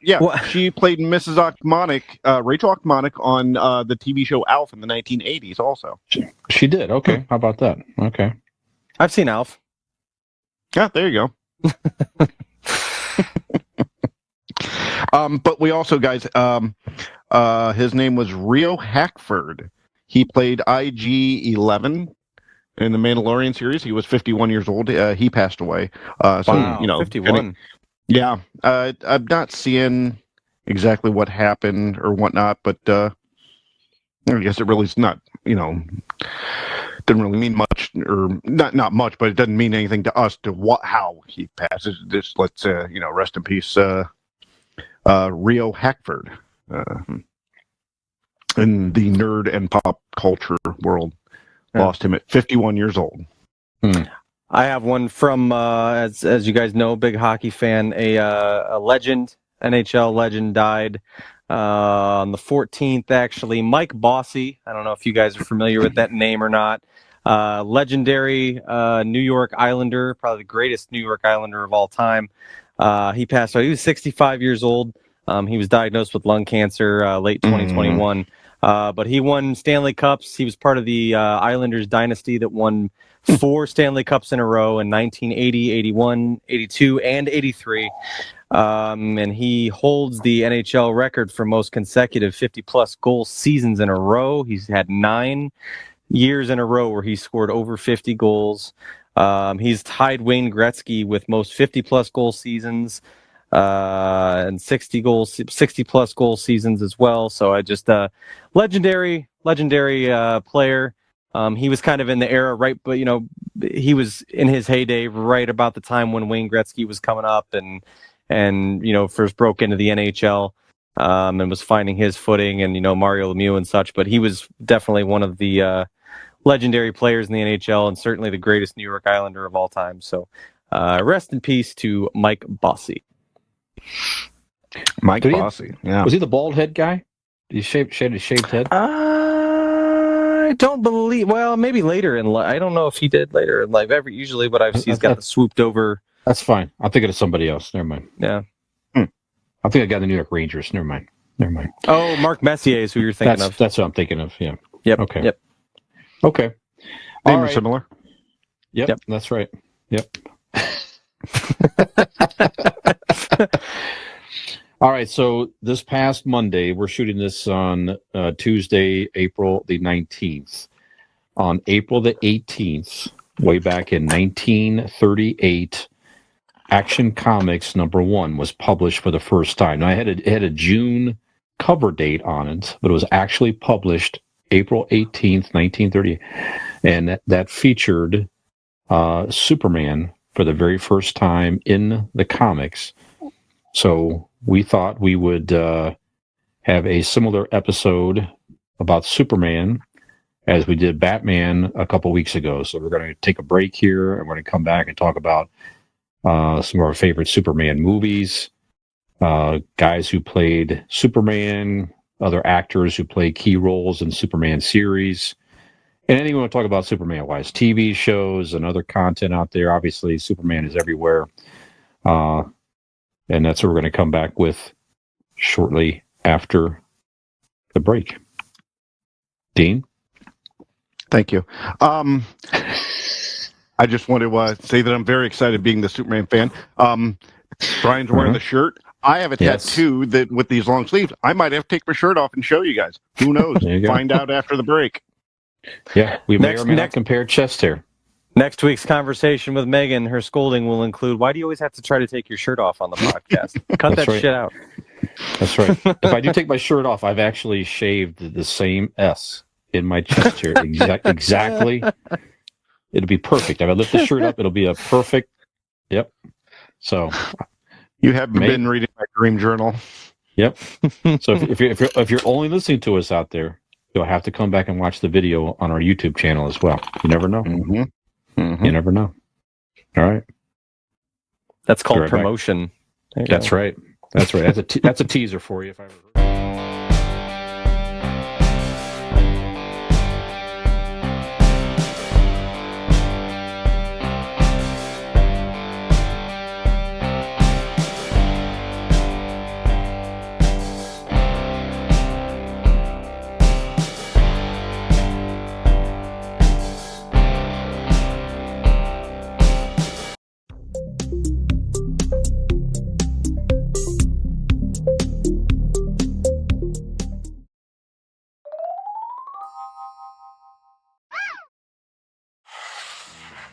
yeah, What? She played Mrs. Ochmonic, Rachel Ochmonic, on the TV show Alf in the 1980s. Also, She did. Okay, how about that? Okay. I've seen Alf. yeah, there you go. But we also, guys, his name was Rio Hackford. He played IG-11 in the Mandalorian series. He was 51 years old. He passed away. Wow, So, 51. Yeah, I'm not seeing exactly what happened or whatnot, but I guess it really is not, didn't really mean much, or not much, but it doesn't mean anything to us to how he passes. Just let's rest in peace, Rio Hackford, in the nerd and pop culture world. Lost him at 51 years old. I have one from, as you guys know, big hockey fan, a legend, NHL legend died on the 14th, actually. Mike Bossy. I don't know if you guys are familiar with that name or not. Legendary New York Islander, probably the greatest New York Islander of all time. He passed away. He was 65 years old. He was diagnosed with lung cancer late 2021. But he won Stanley Cups. He was part of the Islanders dynasty that won 4 Stanley Cups in a row in 1980, 81, 82, and 83. And he holds the NHL record for most consecutive 50-plus goal seasons in a row. He's had 9 years in a row where he scored over 50 goals. He's tied Wayne Gretzky with most 50-plus goal seasons. And 60-plus goal seasons as well. So I just legendary player. He was kind of in the era, right? But he was in his heyday right about the time when Wayne Gretzky was coming up and first broke into the NHL and was finding his footing, and Mario Lemieux and such. But he was definitely one of the legendary players in the NHL, and certainly the greatest New York Islander of all time. So rest in peace to Mike Bossy. Mike Bossy. Yeah. Was he the bald head guy? Did he shave his shaved head? I don't believe. Well, maybe later in life. I don't know if he did later in life. Usually, what I've seen, he's got the swooped over. That's fine. I'm thinking of somebody else. Never mind. Yeah. I think I got the New York Rangers. Never mind. Oh, Mark Messier is who you're thinking of. That's what I'm thinking of. Yeah. Yep. Okay. Yep. Okay. Name is similar. Yep. That's right. Yep. All right, so this past Monday, we're shooting this on Tuesday, April the 19th. On April the 18th, way back in 1938, Action Comics #1 was published for the first time. Now, it had a June cover date on it, but it was actually published April 18th, 1938. And that featured Superman for the very first time in the comics. So we thought we would have a similar episode about Superman as we did Batman a couple weeks ago. So we're going to take a break here, and we're going to come back and talk about some of our favorite Superman movies, guys who played Superman, other actors who played key roles in Superman series, and anyone want to talk about Superman-wise, TV shows and other content out there. Obviously, Superman is everywhere, and that's what we're going to come back with shortly after the break. Dean? Thank you. I just want to say that I'm very excited being the Superman fan. Brian's wearing the shirt. I have a tattoo that with these long sleeves. I might have to take my shirt off and show you guys. Who knows? Find out after the break. Yeah, we may or may not compare chest hair. Next week's conversation with Megan, her scolding will include, why do you always have to try to take your shirt off on the podcast? Cut that shit out. That's right. If I do take my shirt off, I've actually shaved the same S in my chest hair. Exactly. It'll be perfect. If I lift the shirt up, it'll be a perfect. Yep. So you have been reading my dream journal. Yep. So if you're only listening to us out there, you'll have to come back and watch the video on our YouTube channel as well. You never know. Mm-hmm. Mm-hmm. You never know. All right. That's called promotion. That's right. That's right. That's a teaser for you if I ever heard.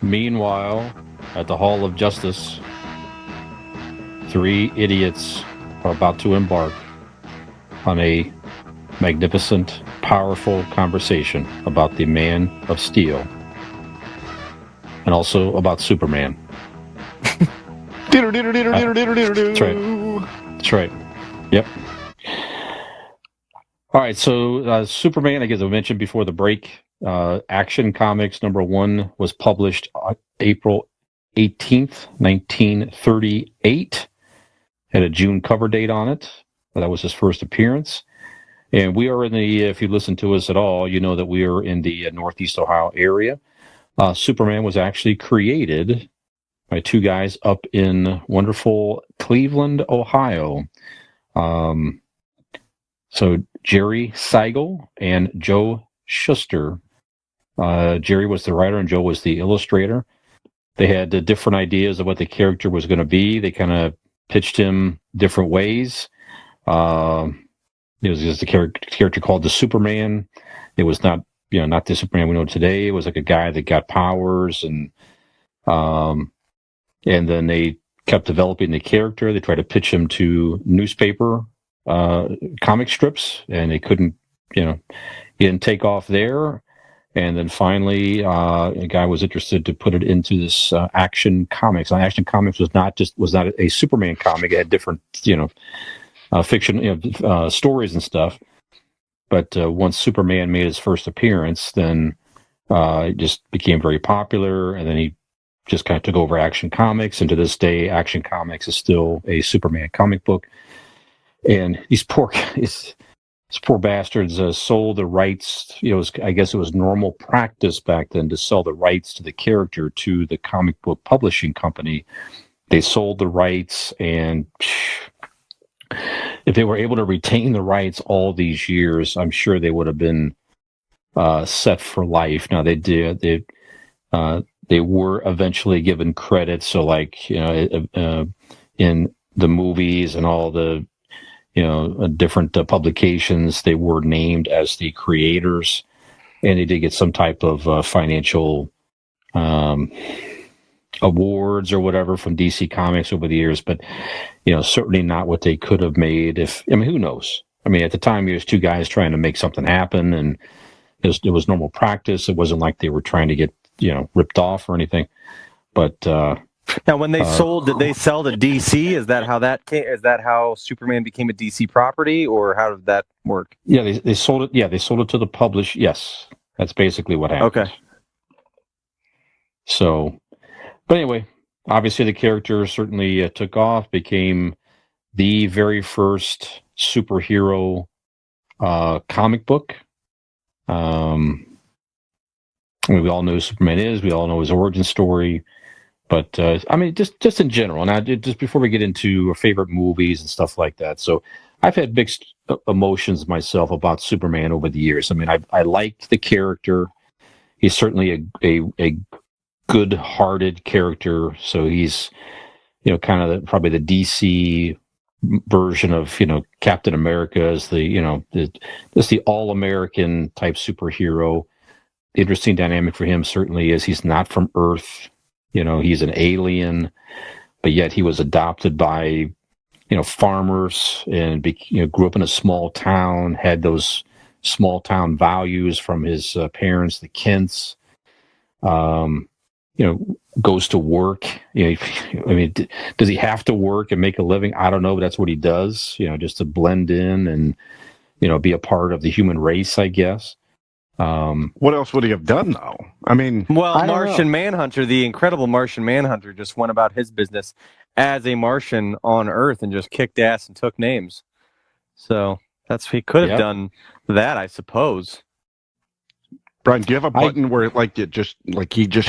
Meanwhile, at the Hall of Justice, three idiots are about to embark on a magnificent, powerful conversation about the Man of Steel and also about Superman. That's right. That's right. Yep. All right, so Superman, I guess I mentioned before the break, Action Comics #1 was published April 18th, 1938. Had a June cover date on it. That was his first appearance. And we are in the, if you listen to us at all, you know that we are in the Northeast Ohio area. Superman was actually created by two guys up in wonderful Cleveland, Ohio. So Jerry Siegel and Joe Shuster. Jerry was the writer and Joe was the illustrator. They had different ideas of what the character was going to be. They kind of pitched him different ways. It was just a character called the Superman. It was not the Superman we know today. It was like a guy that got powers, and then they kept developing the character. They tried to pitch him to newspaper comic strips, and they couldn't, he didn't take off there. And then finally, a guy was interested to put it into this Action Comics. And Action Comics was not a Superman comic. It had different, fiction, stories and stuff. But once Superman made his first appearance, then it just became very popular. And then he just kind of took over Action Comics. And to this day, Action Comics is still a Superman comic book. And these poor bastards sold the rights. I guess it was normal practice back then to sell the rights to the character to the comic book publishing company. They sold the rights, and if they were able to retain the rights all these years, I'm sure they would have been set for life. Now they did. They were eventually given credit. So, in the movies and all the different publications, they were named as the creators, and they did get some type of financial awards or whatever from DC Comics over the years, but certainly not what they could have made. Who knows? At the time, there was two guys trying to make something happen, and it was normal practice. It wasn't like they were trying to get ripped off or anything. But Now, when they sold, did they sell to DC? Is that how that came? Is that how Superman became a DC property, or how did that work? Yeah, they sold it. Yeah, they sold it to the publish. Yes, that's basically what happened. Okay. So, but anyway, obviously the character certainly took off, became the very first superhero comic book. I mean, we all know who Superman is. We all know his origin story. But I mean, just in general, and just before we get into our favorite movies and stuff like that. So I've had mixed emotions myself about Superman over the years. I mean, I like the character. He's certainly a good-hearted character. So he's, kind of probably the DC version of, Captain America is the all-American type superhero. The interesting dynamic for him certainly is he's not from Earth. He's an alien, but yet he was adopted by, farmers and, grew up in a small town, had those small town values from his parents, the Kents. Goes to work. I mean, does he have to work and make a living? I don't know, but that's what he does, just to blend in and, be a part of the human race, I guess. What else would he have done, though? I mean, well, Martian Manhunter, the incredible Martian Manhunter, just went about his business as a Martian on Earth and just kicked ass and took names. So he could have done that, I suppose. Brian, do you have a button where he just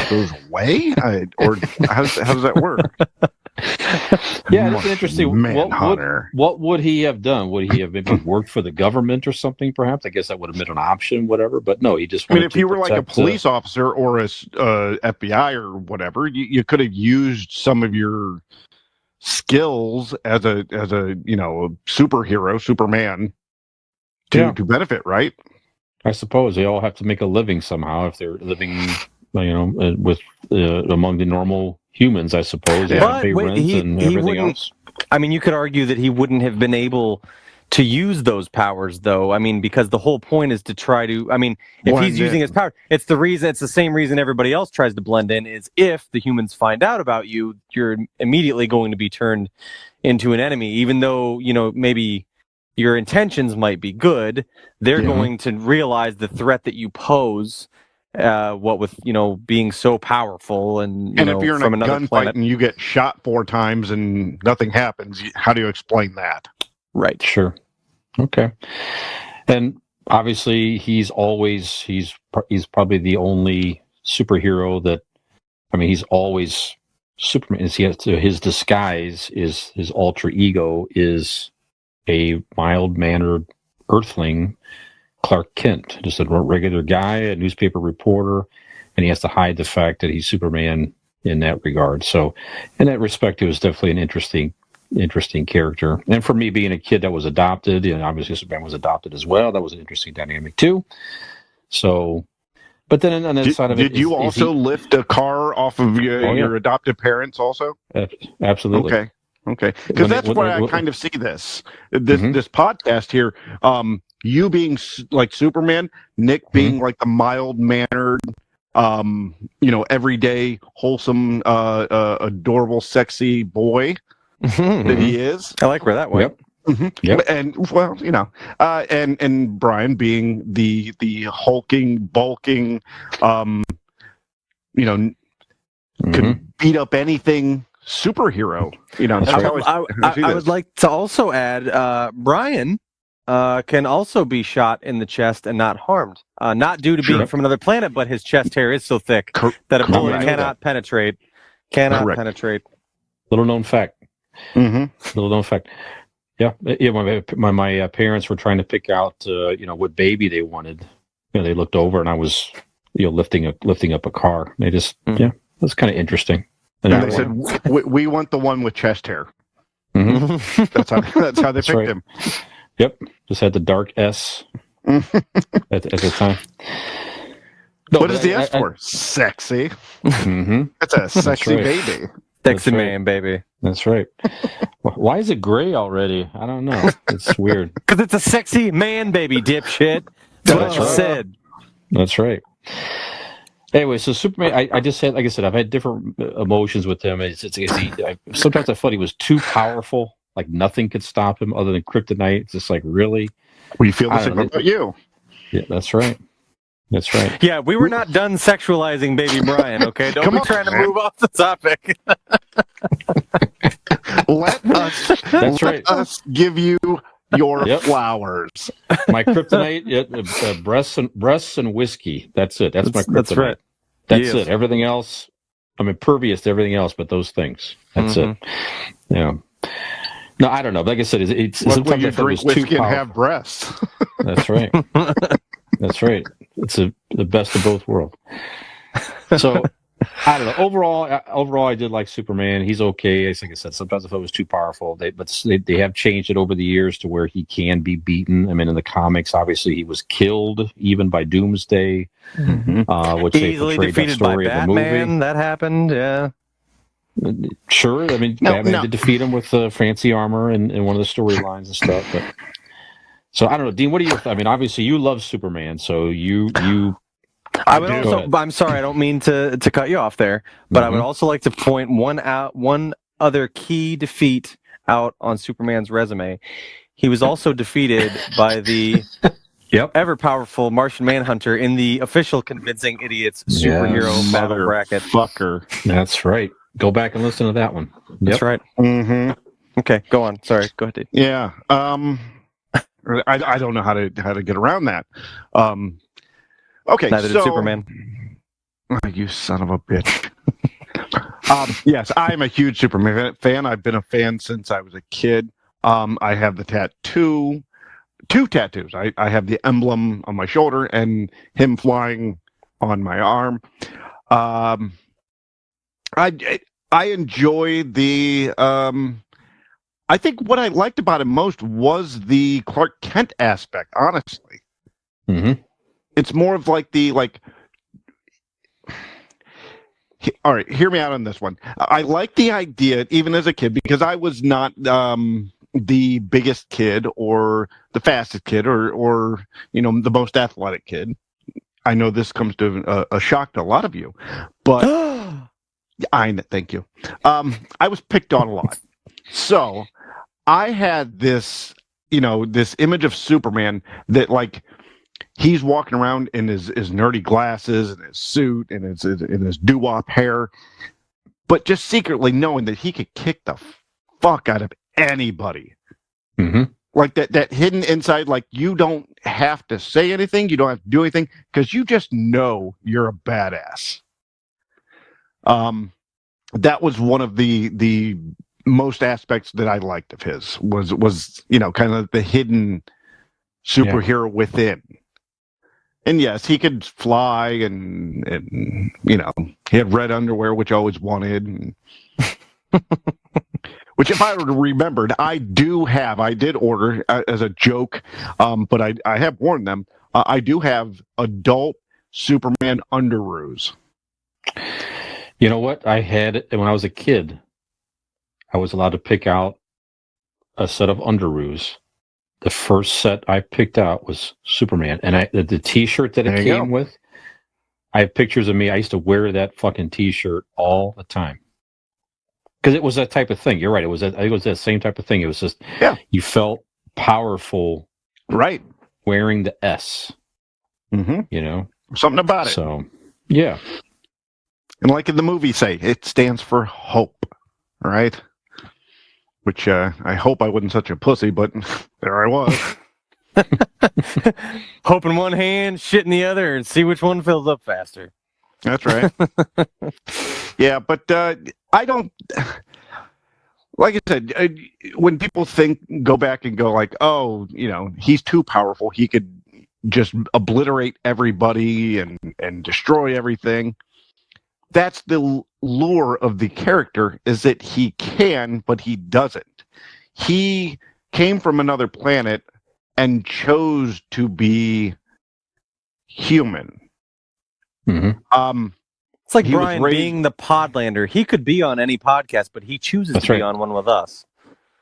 goes away, or how does that work? Yeah, that's interesting. Manhunter. What would he have done? Would he have maybe worked for the government or something? Perhaps. I guess that would have been an option. Whatever. But no, he just. I mean, if you were like a police officer or a FBI or whatever, you could have used some of your skills as a superhero, Superman, to benefit, right? I suppose they all have to make a living somehow if they're living, with among the normal humans. I suppose they have to pay rent and everything else. I mean, you could argue that he wouldn't have been able to use those powers, though. I mean, because the whole point is to try to. I mean, if he's using his power, it's the same reason everybody else tries to blend in. Is if the humans find out about you, you're immediately going to be turned into an enemy, even though maybe your intentions might be good. They're going to realize the threat that you pose. What with being so powerful and if you're from in a another gunfight planet and you get shot 4 times and nothing happens, how do you explain that? Right. Sure. Okay. And obviously, he's probably the only superhero that. I mean, he's always Superman. His disguise is his alter ego is a mild-mannered Earthling, Clark Kent, just a regular guy, a newspaper reporter, and he has to hide the fact that he's Superman in that regard. So, in that respect, it was definitely an interesting character. And for me, being a kid that was adopted, and obviously Superman was adopted as well, that was an interesting dynamic too. So, but then on that side of it, did you also lift a car off of your adopted parents also? Absolutely. Okay, because that's where I kind of see this podcast here. You being like Superman, Nick being like the mild-mannered, everyday, wholesome, adorable, sexy boy that he is. I like where that went. Yep. And well, and Brian being the hulking, bulking, could beat up anything. Superhero, I would like to also add, Brian can also be shot in the chest and not harmed, not due to being from another planet, but his chest hair is so thick that a bullet cannot penetrate. Little known fact. Little known fact. Yeah. My parents were trying to pick out, what baby they wanted. They looked over and I was, lifting up a car. They just, it was kind of interesting. And they said, we want the one with chest hair. That's how they picked him. Yep. Just had the dark S at the time. No, what is the S for? Sexy. That's a sexy baby. Sexy man, baby. That's right. Why is it gray already? I don't know. It's weird. Because it's a sexy man, baby, dipshit. That's what I said. That's right. Anyway, so Superman, I just had, like I said, I've had different sometimes I thought he was too powerful. Like nothing could stop him other than kryptonite. It's just like, really? We feel the I don't same know. about you. Yeah, that's right. That's right. Yeah, we were not done sexualizing Baby Brian, okay? Don't Come be on, trying to man. move off the topic. Let right. us give you your Yep. flowers. My kryptonite, breasts and whiskey. That's it. That's my kryptonite. That's right. That's Yes. it. Everything else, I'm impervious to everything else but those things. That's it. Yeah. No, I don't know. Like I said, it's Luckily, sometimes you I thought it drink was too whiskey and powerful. have breasts. That's right. That's right. It's the best of both worlds. So, I don't know. Overall, I did like Superman. He's okay. Like I said, sometimes I thought it was too powerful. They have changed it over the years to where he can be beaten. I mean, in the comics, obviously, he was killed even by Doomsday, which they Easily portrayed that defeated by story in the movie. Batman. That happened, yeah. Sure, I mean, Batman did defeat him with fancy armor and one of the storylines and stuff. But so I don't know, Dean. What do you? I mean, obviously you love Superman, so you. I would do. also. I'm sorry, I don't mean to cut you off there, but I would also like to point one other key defeat out on Superman's resume. He was also defeated by the ever powerful Martian Manhunter in the official Convincing Idiots superhero battle bracket. Fucker. That's right. Go back and listen to that one. That's right. Mm-hmm. Okay, go on. Sorry, go ahead, Dave. Yeah. I don't know how to get around that. Okay. Neither did Superman. Oh, you son of a bitch. Yes, I'm a huge Superman fan. I've been a fan since I was a kid. I have the two tattoos. I have the emblem on my shoulder and him flying on my arm. I enjoy the. I think what I liked about it most was the Clark Kent aspect. Honestly, it's more of like the like. All right, hear me out on this one. I like the idea, even as a kid, because I was not the biggest kid or the fastest kid or the most athletic kid. I know this comes to a shock to a lot of you, but. Thank you. I was picked on a lot. So I had this, this image of Superman that like he's walking around in his nerdy glasses and his suit and his doo-wop hair, but just secretly knowing that he could kick the fuck out of anybody. Like that hidden inside, like you don't have to say anything, you don't have to do anything, because you just know you're a badass. That was one of the most aspects that I liked of his was kind of the hidden superhero within. And yes, he could fly and he had red underwear, which I always wanted. Which, if I were to remember, I did order as a joke, but I have worn them. I do have adult Superman underoos. You know what? I had when I was a kid. I was allowed to pick out a set of underoos. The first set I picked out was Superman, and the T-shirt that it came with. I have pictures of me. I used to wear that fucking T-shirt all the time because it was that type of thing. You're right. I think it was that same type of thing. It was just you felt powerful, right? Wearing the S. Something about it. So yeah. And like in the movie say, it stands for hope, right? Which I hope I wasn't such a pussy, but there I was. Hope in one hand, shit in the other, and see which one fills up faster. That's right. Yeah, but I don't... Like I said, when people go back and go like, oh, he's too powerful, he could just obliterate everybody and destroy everything. That's the lure of the character, is that he can, but he doesn't. He came from another planet and chose to be human. It's like Brian being the Podlander. He could be on any podcast, but he chooses to be on one with us.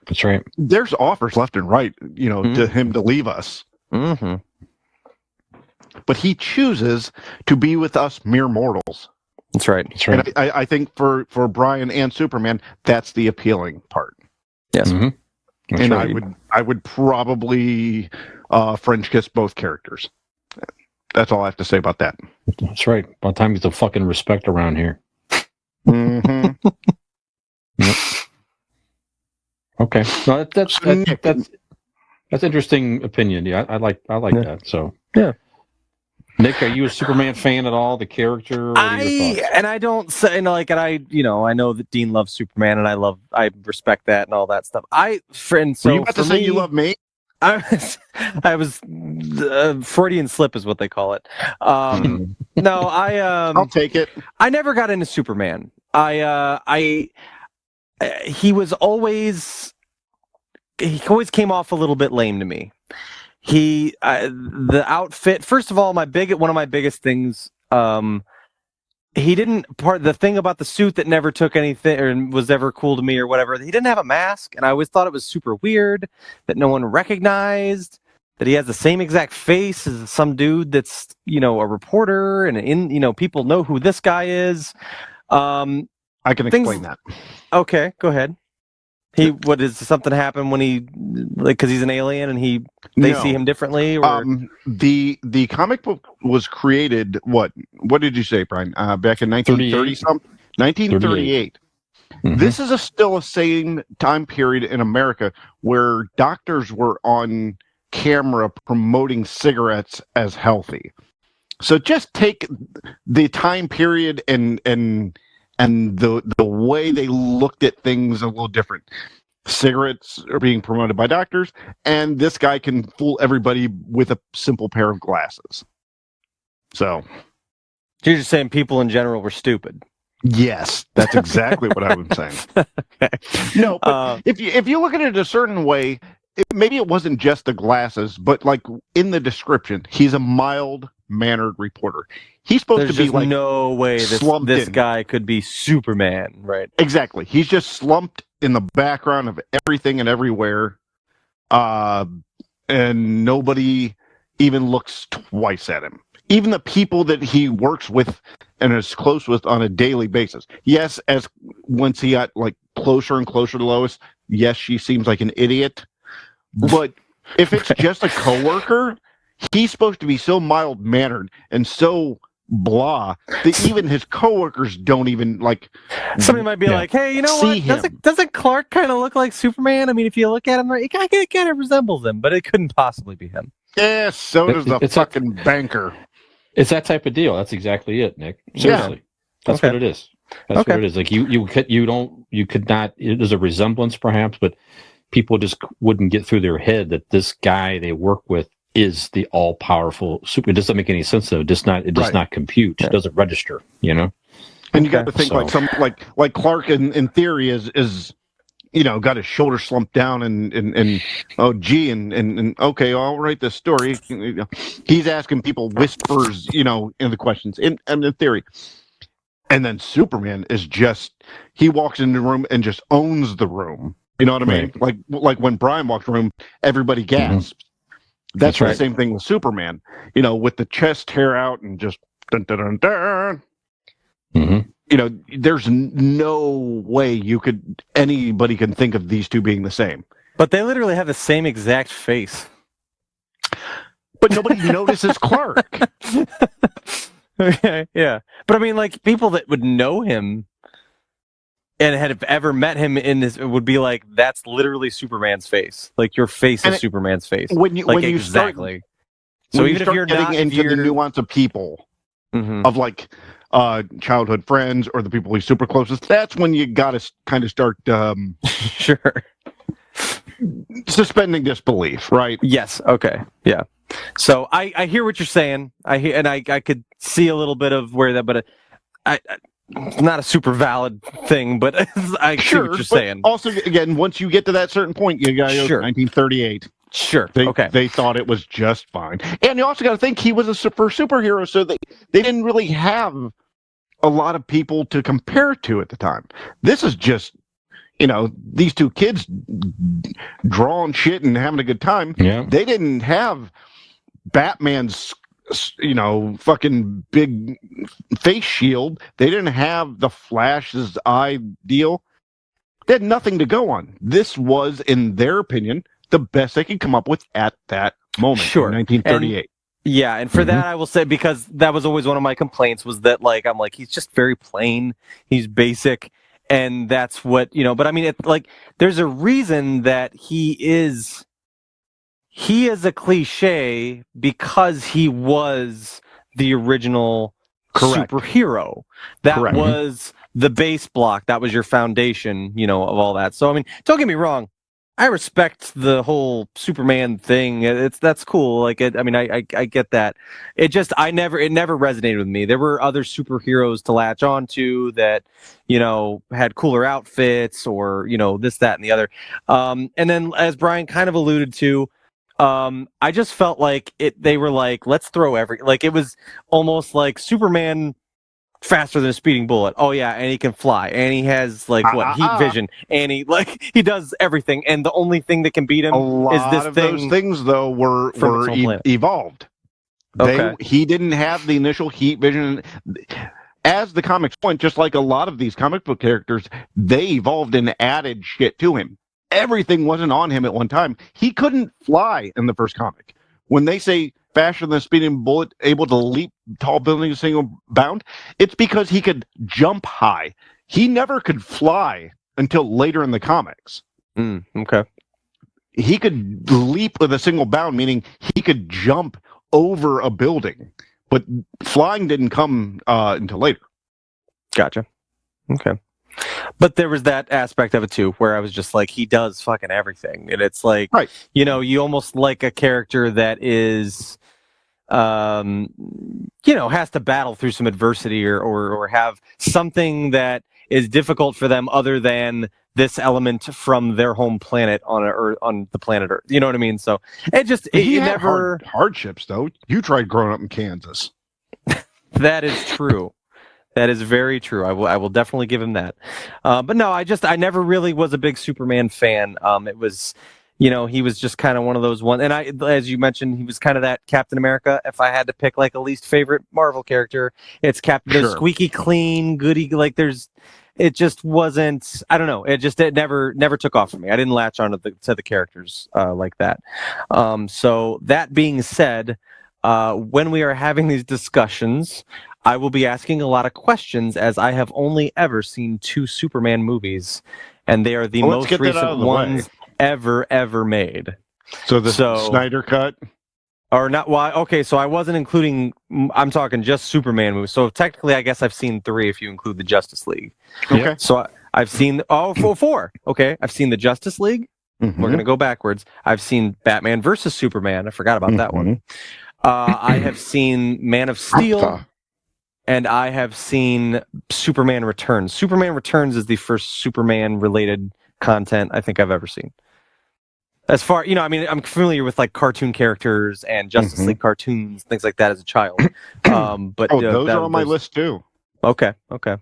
That's right. There's offers left and right, to him to leave us. but he chooses to be with us mere mortals. That's right. That's right. And I think for Brian and Superman, that's the appealing part. Yes. Mhm. That's And right. I would probably French kiss both characters. That's all I have to say about that. That's right. By the time you get the fucking respect around here. Mm-hmm. Okay. No, that's Nick. that's interesting opinion. Yeah, I like Yeah. that. So Yeah. Nick, are you a Superman fan at all? The character? What are your thoughts? I don't say, and like, and I know that Dean loves Superman, and I respect that and all that stuff. So Were you about to say you love me? I was Freudian slip is what they call it. No, I'll take it. I never got into Superman. He always came off a little bit lame to me. The outfit, first of all, one of my biggest things, the thing about the suit that never took anything or was ever cool to me or whatever, he didn't have a mask, and I always thought it was super weird that no one recognized that he has the same exact face as some dude that's, a reporter, and people know who this guy is. I can explain that. Okay, go ahead. Something happen when because he's an alien and they see him differently? Or? The comic book was created, what did you say, Brian? Back in 1930 something? 1938. Mhm. This is still a same time period in America where doctors were on camera promoting cigarettes as healthy. So just take the time period and the way they looked at things a little different. Cigarettes are being promoted by doctors, and this guy can fool everybody with a simple pair of glasses. So You're just saying people in general were stupid. yes, that's exactly what I was saying. Okay. No, but if you look at it a certain way, maybe it wasn't just the glasses, but like in the description, he's a mild-mannered reporter. He's supposed There's to be just like no way slumped this in. guy could be Superman, right? Exactly. He's just slumped in the background of everything and everywhere, and nobody even looks twice at him. Even the people that he works with and is close with on a daily basis. Yes, as once he got like closer and closer to Lois, yes, she seems like an idiot. But if it's just a coworker, he's supposed to be so mild-mannered and so blah that even his coworkers don't even like. Somebody might be like, "Hey, you know See what? him. Doesn't Clark kind of look like Superman? I mean, if you look at him, it kind of resembles him, but it couldn't possibly be him." Yes, so does the It's fucking banker. It's that type of deal. That's exactly it, Nick. Seriously. That's Okay. what it is. That's what it is. Like you could not, there's a resemblance perhaps, but people just wouldn't get through their head that this guy they work with is the all powerful super. It doesn't make any sense though. It does not compute. Yeah. It doesn't register, And you got to think So- like Clark in theory is got his shoulder slumped down and oh gee and okay, I'll write this story. He's asking people whispers, in the questions in theory. And then Superman is just, he walks into the room and just owns the room. You know what I mean? Like when Brian walked in the room, everybody gasps. That's That's right. the same thing with Superman, with the chest hair out and just dun dun dun dun. Mm-hmm. There's no way anybody can think of these two being the same. But they literally have the same exact face. But nobody notices Clark. Okay, yeah. But I mean, like, people that would know him and had ever met him in this would be like, that's literally Superman's face. Like, your face And is Superman's face. When you Like, when you exactly. start, So when even you if start you're getting not into the nuance of people, Mhm. of like childhood friends or the people he's super close with, that's when you got to kind of start Sure. suspending disbelief, right? Yes. Okay. Yeah. So I hear what you're saying. I could see a little bit of where that, but it's not a super valid thing. But I see what you're but saying. Also, again, once you get to that certain point, you got to go Sure. 1938. Sure. They, Okay. They thought it was just fine, and you also got to think he was a superhero, so they didn't really have a lot of people to compare to at the time. This is just these two kids drawing shit and having a good time. Yeah. They didn't have Batman's fucking big face shield. They didn't have the Flash's eye deal. They had nothing to go on. This was, in their opinion, the best they could come up with at that moment in 1938. And for that, I will say, because that was always one of my complaints, was that, like, I'm like, he's just very plain, he's basic, and that's what, but I mean, there's a reason that he is a cliche, because he was the original superhero. That was the base block, that was your foundation, of all that. So, I mean, don't get me wrong, I respect the whole Superman thing. That's cool. Like, I get that. It never resonated with me. There were other superheroes to latch onto that, had cooler outfits, or this, that, and the other. And then, as Brian kind of alluded to, I just felt like they were like, let's throw it was almost like Superman faster than a speeding bullet. Oh yeah, and he can fly, and he has heat vision, and he does everything. And the only thing that can beat him is this thing. Those things though were evolved. He didn't have the initial heat vision. As the comics point, just like a lot of these comic book characters, they evolved and added shit to him. Everything wasn't on him at one time. He couldn't fly in the first comic. When they say faster than a speeding bullet, able to leap tall buildings a single bound, it's because he could jump high. He never could fly until later in the comics. Okay. He could leap with a single bound, meaning he could jump over a building, but flying didn't come until later. Gotcha. Okay. But there was that aspect of it too, where I was just like, he does fucking everything, and it's like, you almost like a character that is, has to battle through some adversity or have something that is difficult for them, other than this element from their home planet on the planet Earth. You know what I mean? So it just he had never hardships though. You tried growing up in Kansas. That is true. That is very true. I will definitely give him that. But no, I never really was a big Superman fan. It was, he was just kind of one of those ones. And as you mentioned, he was kind of that Captain America. If I had to pick like a least favorite Marvel character, it's Captain. Sure. Squeaky clean, goody. Like it just wasn't. I don't know. It never took off for me. I didn't latch on to the characters like that. So that being said, when we are having these discussions, I will be asking a lot of questions, as I have only ever seen 2 Superman movies, and they are the most recent ones ever made. So the Snyder Cut? Or not? Why? Okay, so I wasn't including. I'm talking just Superman movies. So technically, I guess I've seen 3 if you include the Justice League. Okay. So I've seen 4. Okay, I've seen the Justice League. Mm-hmm. We're gonna go backwards. I've seen Batman versus Superman. I forgot about that one. I have seen Man of Steel. And I have seen Superman Returns. Superman Returns is the first Superman-related content I think I've ever seen. As far, I'm familiar with like cartoon characters and Justice League cartoons, things like that as a child. But those are on my list too. Okay. Dean,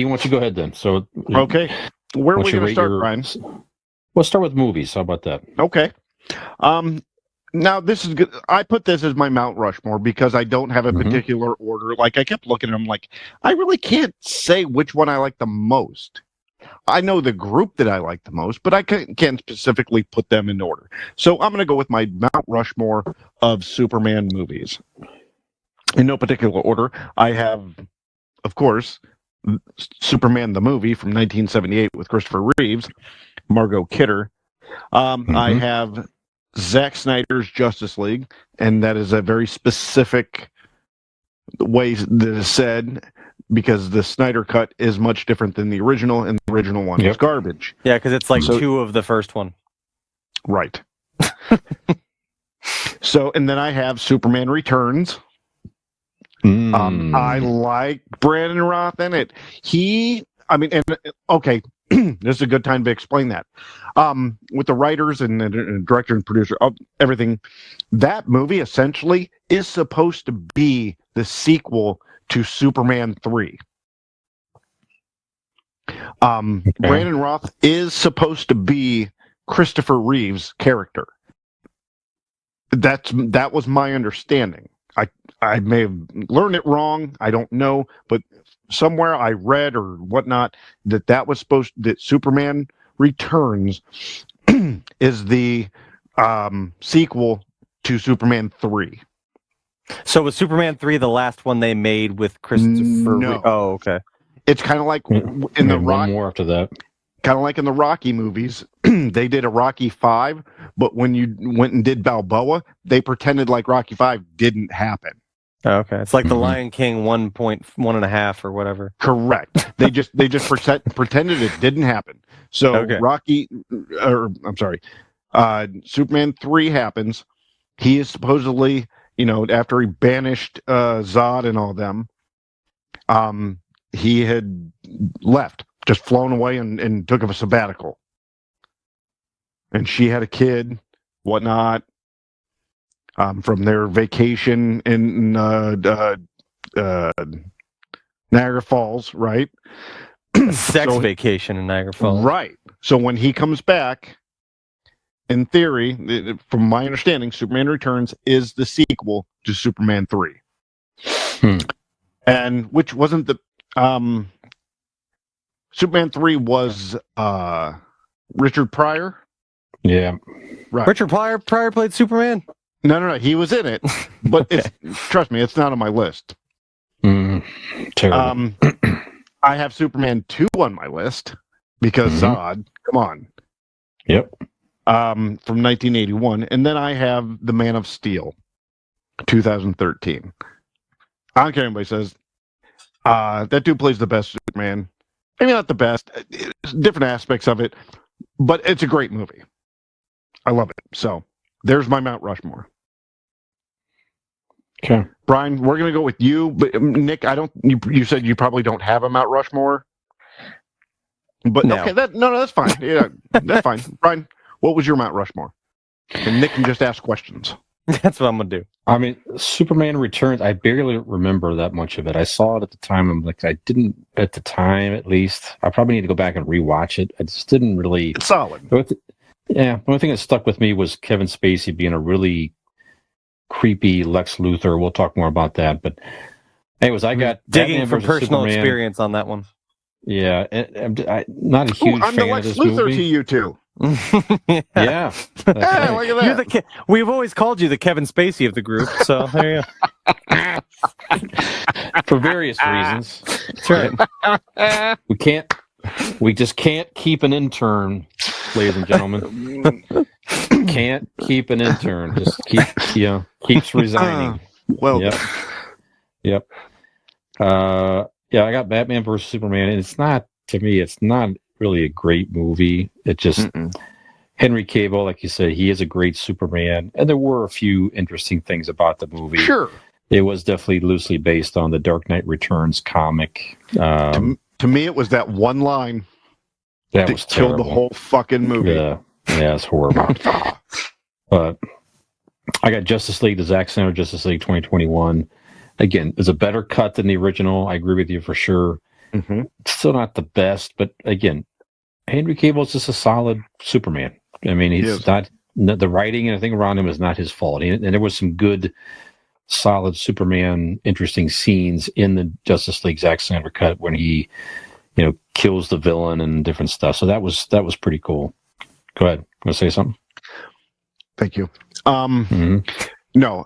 why don't you go ahead then? So okay, where are we going to start, Brian? Let's start with movies. How about that? Okay. Now, this is good. I put this as my Mount Rushmore because I don't have a particular order. Like, I kept looking at them like, I really can't say which one I like the most. I know the group that I like the most, but I can't specifically put them in order. So I'm going to go with my Mount Rushmore of Superman movies. In no particular order, I have, of course, Superman the movie from 1978 with Christopher Reeves, Margot Kidder. I have Zack Snyder's Justice League, and that is a very specific way that is said, because the Snyder Cut is much different than the original, and the original one is garbage. Yeah, because it's like 2 of the first one. Right. And then I have Superman Returns. I like Brandon Roth in it. This is a good time to explain that. With the writers and director and producer of everything, that movie essentially is supposed to be the sequel to Superman 3. Brandon Roth is supposed to be Christopher Reeve's character. that was my understanding. I may have learned it wrong. I don't know, but somewhere I read or whatnot that Superman Returns is the sequel to Superman 3. So was Superman 3 the last one they made with Christopher? No. Oh, okay. It's kind of like in the one more after that. Kind of like in the Rocky movies, they did a Rocky 5, but when you went and did Balboa, they pretended like Rocky 5 didn't happen. Oh, okay. It's like the Lion King 1.1.5 or whatever. Correct. They just pretended it didn't happen. So Okay. Superman 3 happens. He is supposedly, after he banished Zod and all them, he had left, just flown away and took a sabbatical. And she had a kid, whatnot, from their vacation in Niagara Falls, right? Sex vacation in Niagara Falls. Right. So when he comes back, in theory, from my understanding, Superman Returns is the sequel to Superman 3. And which wasn't the... Superman 3 was Richard Pryor. Yeah. Right. Richard Pryor played Superman? No. He was in it. But trust me, it's not on my list. Terrible. I have Superman 2 on my list because Zod, come on. Yep. From 1981. And then I have The Man of Steel, 2013. I don't care what anybody says. That dude plays the best Superman. Maybe not the best. Different aspects of it. But it's a great movie. I love it. So there's my Mount Rushmore. Okay. Brian, we're going to go with you. But Nick, you said you probably don't have a Mount Rushmore. But No. okay, that's fine. Yeah, that's fine. Brian, what was your Mount Rushmore? And Nick can just ask questions. That's what I'm going to do. I mean, Superman Returns, I barely remember that much of it. I saw it at the time. I'm like, I didn't, at the time at least. I probably need to go back and rewatch it. I just didn't really. It's solid. The only thing that stuck with me was Kevin Spacey being a really creepy Lex Luthor. We'll talk more about that. But anyways, I got Digging Batman from versus personal Superman. experience on that one. Yeah, I'm not a huge I'm fan the of Lex this Luthor movie. to you two. Yeah. Yeah, that's Hey, right. look at that. We've always called you the Kevin Spacey of the group, so there you go. For various reasons. That's right. We just can't keep an intern, ladies and gentlemen. Can't keep an intern. Just keeps resigning. Well, Yep. I got Batman versus Superman, and it's not really a great movie. It just Henry Cavill, like you said, he is a great Superman, and there were a few interesting things about the movie. sure. It was definitely loosely based on the Dark Knight Returns comic. To me, it was that one line That that was killed the terrible. whole fucking movie. Yeah, it's horrible. But I got Justice League, the Zack Snyder Justice League 2021. Again, it's a better cut than the original. I agree with you for sure. It's still not the best, but again, Henry Cavill is just a solid Superman. I mean, he's not the writing and everything around him is not his fault. And there was some good, solid Superman, interesting scenes in the Justice League Zack Snyder cut when he, kills the villain and different stuff. So that was pretty cool. Go ahead. Want to say something? Thank you. No,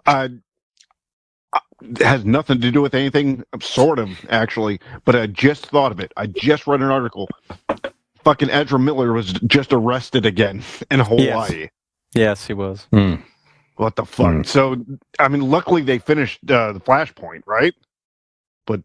it has nothing to do with anything, sort of, actually, but I just thought of it. I just read an article. Fucking Ezra Miller was just arrested again in Hawaii. Yes, he was. What the fuck? So, I mean, luckily they finished the Flashpoint, right? But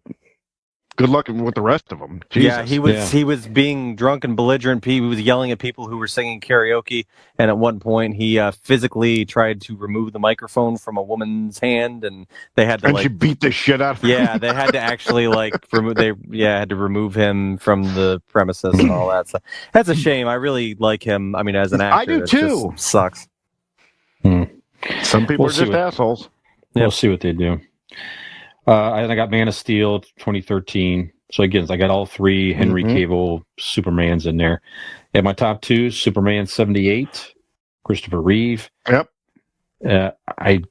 good luck with the rest of them. Jesus. Yeah, he was being drunk and belligerent. He was yelling at people who were singing karaoke, and at one point he physically tried to remove the microphone from a woman's hand, and they had to And she beat the shit out of him. Yeah, they had to actually had to remove him from the premises and all that. So that's a shame. I really like him. I mean, as an actor, I do it too. just sucks. Some people We'll are just assholes. We'll see what they do. I got Man of Steel 2013. So again, I got all three Henry Cavill Supermans in there. And my top two, Superman 78, Christopher Reeve. Yep. I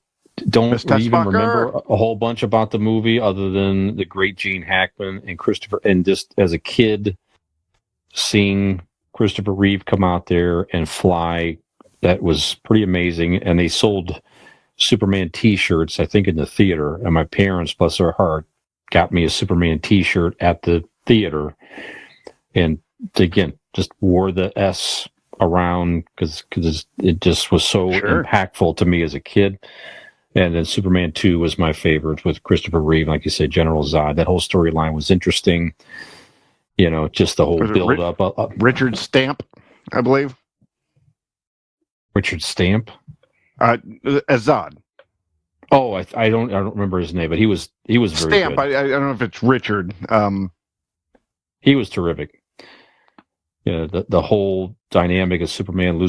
don't Mr. even Spocker. remember a whole bunch about the movie other than the great Gene Hackman and Christopher. And just as a kid, seeing Christopher Reeve come out there and fly, that was pretty amazing. And they sold Superman T-shirts, I think, in the theater. And my parents, bless their heart, got me a Superman T-shirt at the theater. And again, just wore the S around because it just was so impactfful to me as a kid. And then Superman 2 was my favorite with Christopher Reeve. Like you said, General Zod. That whole storyline was interesting. You know, just the whole build-up. Richard Stamp, I believe. Richard Stamp? As Zod. Oh, I don't remember his name, but he was very Stamp, good. I don't know if it's Richard. He was terrific. You know, the whole dynamic of Superman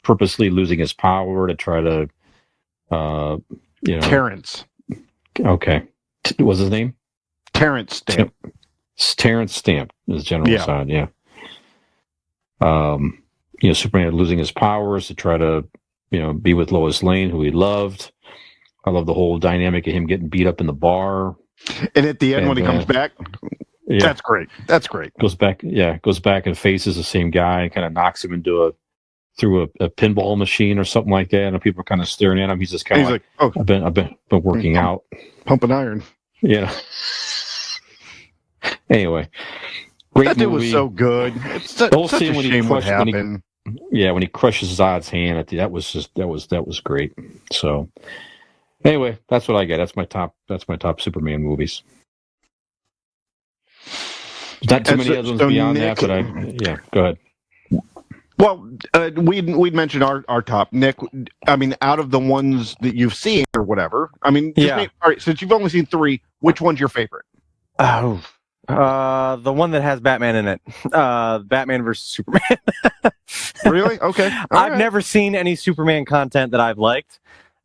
purposely losing his power to try to, Terrence. Okay. What was his name? Terrence Stamp. Terrence Stamp is General Zod, yeah. Superman losing his powers to try to, be with Lois Lane, who he loved. I love the whole dynamic of him getting beat up in the bar. And at the end, when he comes back, that's great. That's great. Goes back and faces the same guy and kind of knocks him through a pinball machine or something like that. And people are kind of staring at him. He's just kind of like, oh, I've been working out. Pumping iron. Yeah. Anyway, great that movie. Dude was so good. It's such a shame what happened. When he crushes Zod's hand that was great. So anyway, that's what I get. That's my top Superman movies. Not too many other ones beyond Nick, that, but go ahead. Well, we'd mentioned our top. Nick, I mean, out of the ones that you've seen or whatever, I mean, all right, since you've only seen 3, which one's your favorite? Oh, the one that has Batman in it. Batman versus Superman. Really? Okay. I've never seen any Superman content that I've liked.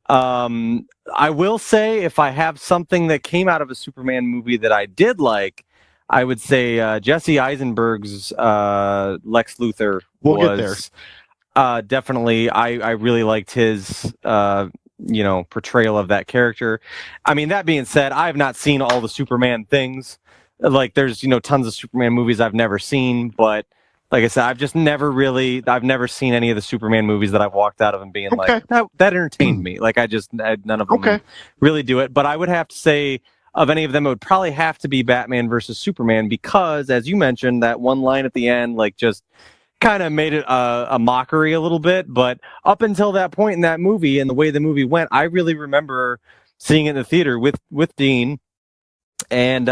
I will say, if I have something that came out of a Superman movie that I did like, I would say Jesse Eisenberg's Lex Luthor was definitely. I really liked his portrayal of that character. I mean, that being said, I have not seen all the Superman things. Like, there's tons of Superman movies I've never seen, but like I said, I've never seen any of the Superman movies that I've walked out of and being like, that entertained me. Like, none of them really do it. But I would have to say, of any of them, it would probably have to be Batman versus Superman, because, as you mentioned, that one line at the end, like, just kind of made it a mockery a little bit. But up until that point in that movie and the way the movie went, I really remember seeing it in the theater with Dean and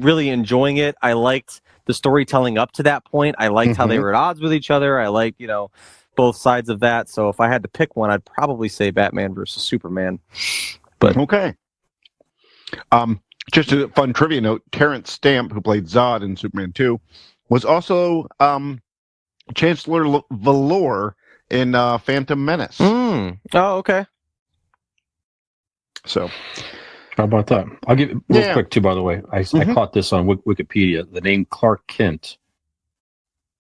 really enjoying it. I liked the storytelling up to that point. I liked how they were at odds with each other. I liked, both sides of that. So if I had to pick one, I'd probably say Batman versus Superman. But okay. Just a fun trivia note, Terrence Stamp, who played Zod in Superman 2, was also Chancellor Valor in Phantom Menace. Oh, okay. So, how about that? I'll give it real quick, too, by the way. I caught this on Wikipedia. The name Clark Kent,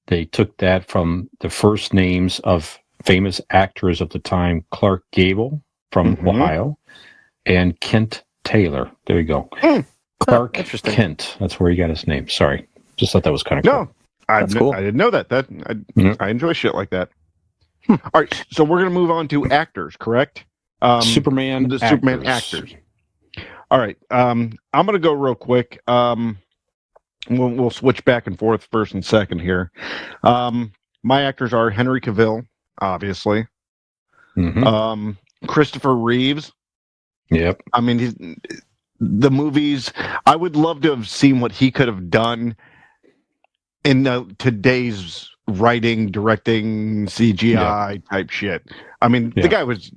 they took that from the first names of famous actors of the time, Clark Gable from Ohio and Kent Taylor. There you go. Clark Kent. That's where he got his name. Sorry. Just thought that was kind of cool. No, cool. I didn't know that. I enjoy shit like that. All right, so we're going to move on to actors, correct? Superman actors. All right, I'm going to go real quick. We'll switch back and forth first and second here. My actors are Henry Cavill, obviously. Christopher Reeves. Yep. I mean, the movies, I would love to have seen what he could have done in today's writing, directing, CGI type shit. I mean, the guy was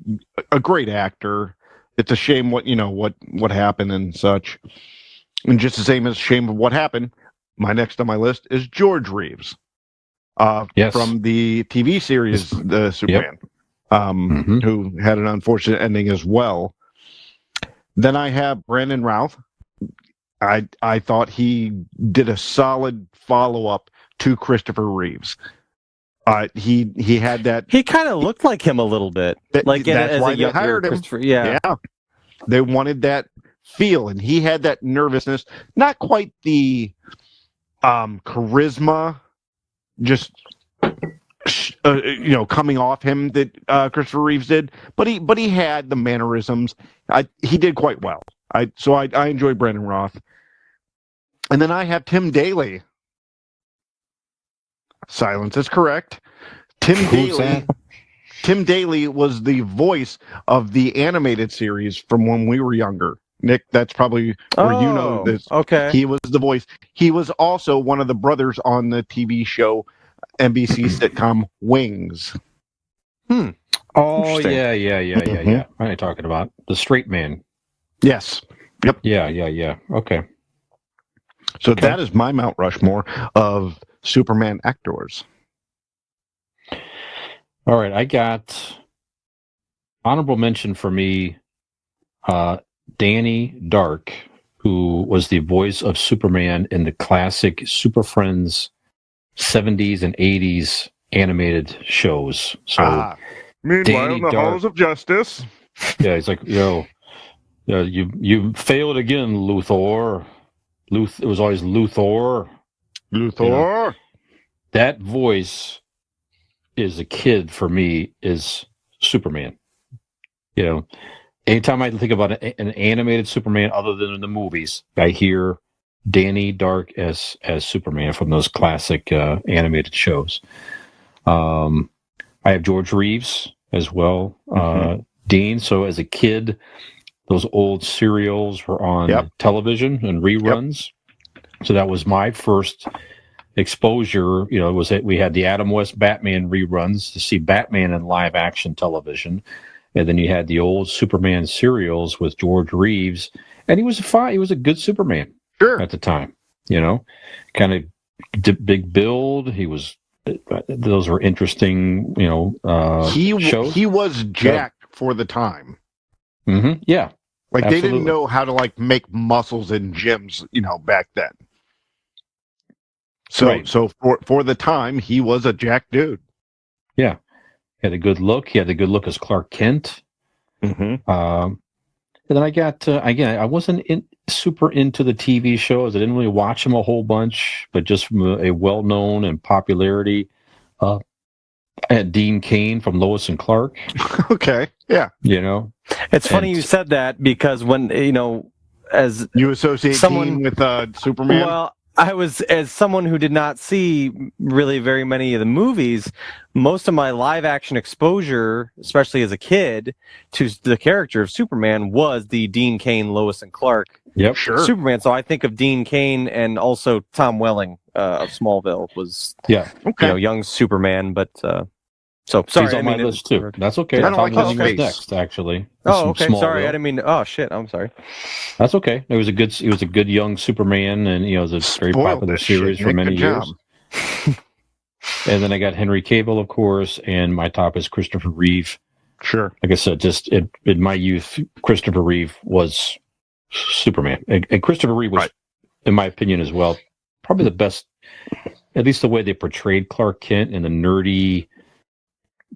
a great actor. It's a shame what happened and such. And just the same as shame of what happened, my next on my list is George Reeves. From the TV series, The Superman, who had an unfortunate ending as well. Then I have Brandon Routh. I thought he did a solid follow-up to Christopher Reeves. He had that. He kind of looked like him a little bit, like That's as why a they younger hired him. Christopher. Yeah. They wanted that feel, and he had that nervousness. Not quite the charisma, just coming off him that Christopher Reeves did, but he had the mannerisms. He did quite well. I enjoy Brandon Roth, and then I have Tim Daley. Silence is correct. Who's that? Tim Daley was the voice of the animated series from when we were younger. Nick, that's probably where you know this. Okay. He was the voice. He was also one of the brothers on the TV show NBC sitcom Wings. Oh, yeah. What are you talking about? The straight man. Yes. Yep. Yeah. Okay. So that is my Mount Rushmore of Superman actors. All right, I got honorable mention for me, Danny Dark, who was the voice of Superman in the classic Super Friends 70s and 80s animated shows. So, meanwhile, Danny in the Dark- halls of justice. yeah, he's like, you failed again, Luthor. It was always Luthor. Luthor. That voice is a kid for me is Superman. Anytime I think about an animated Superman other than in the movies, I hear Danny Dark as Superman from those classic animated shows. I have George Reeves as well. Dean. So as a kid, those old serials were on television and reruns. So that was my first exposure. We had the Adam West Batman reruns to see Batman in live action television. And then you had the old Superman serials with George Reeves. And he was fine. He was a good Superman at the time, kind of big build. He was, those were interesting, shows. He was jacked for the time. Mm-hmm. Yeah. Like absolutely. They didn't know how to make muscles in gyms, back then. So for the time, he was a jacked dude. Yeah. He had a good look. He had a good look as Clark Kent. Mm-hmm. And then I got, again, I wasn't super into the TV shows. I didn't really watch them a whole bunch, but just from a well-known and popularity, I had Dean Cain from Lois and Clark. Okay. Yeah. It's funny you said that because when, as you associate Dean with Superman. Well, I was, as someone who did not see really very many of the movies, most of my live action exposure, especially as a kid, to the character of Superman was the Dean Cain, Lois and Clark Superman. So I think of Dean Cain and also Tom Welling of Smallville was young Superman, but so sorry. He's on my list too. That's okay. I don't like Tom his face. Next, actually. Oh, okay. Smallville. Sorry, I didn't mean. Oh shit, I'm sorry. That's okay. He was a good young Superman, and it was a very popular series for many years. And then I got Henry Cavill, of course, and my top is Christopher Reeve. Sure. Like I said, just in my youth, Christopher Reeve was Superman, and Christopher Reeve was, in my opinion, as well, probably the best. At least the way they portrayed Clark Kent and the nerdy.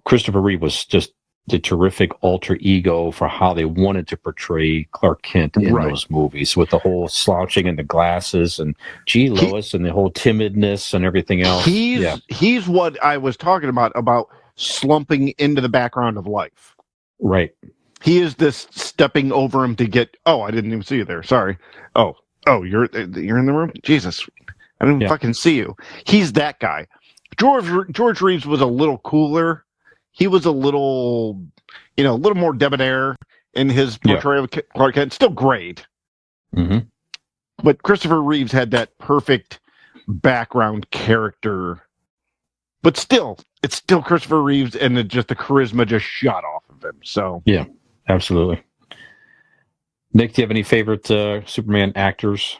Christopher Reeve was just the terrific alter ego for how they wanted to portray Clark Kent in those movies, with the whole slouching and the glasses and Lois and the whole timidness and everything else. He's what I was talking about slumping into the background of life. Right. He is this stepping over him to get. Oh, I didn't even see you there. Sorry. Oh, you're in the room. Jesus, I didn't fucking see you. He's that guy. George Reeves was a little cooler. He was a little more debonair in his portrayal of Clark Kent. Still great. Mm-hmm. But Christopher Reeves had that perfect background character. But still, it's still Christopher Reeves, and the charisma just shot off of him. So yeah, absolutely. Nick, do you have any favorite Superman actors?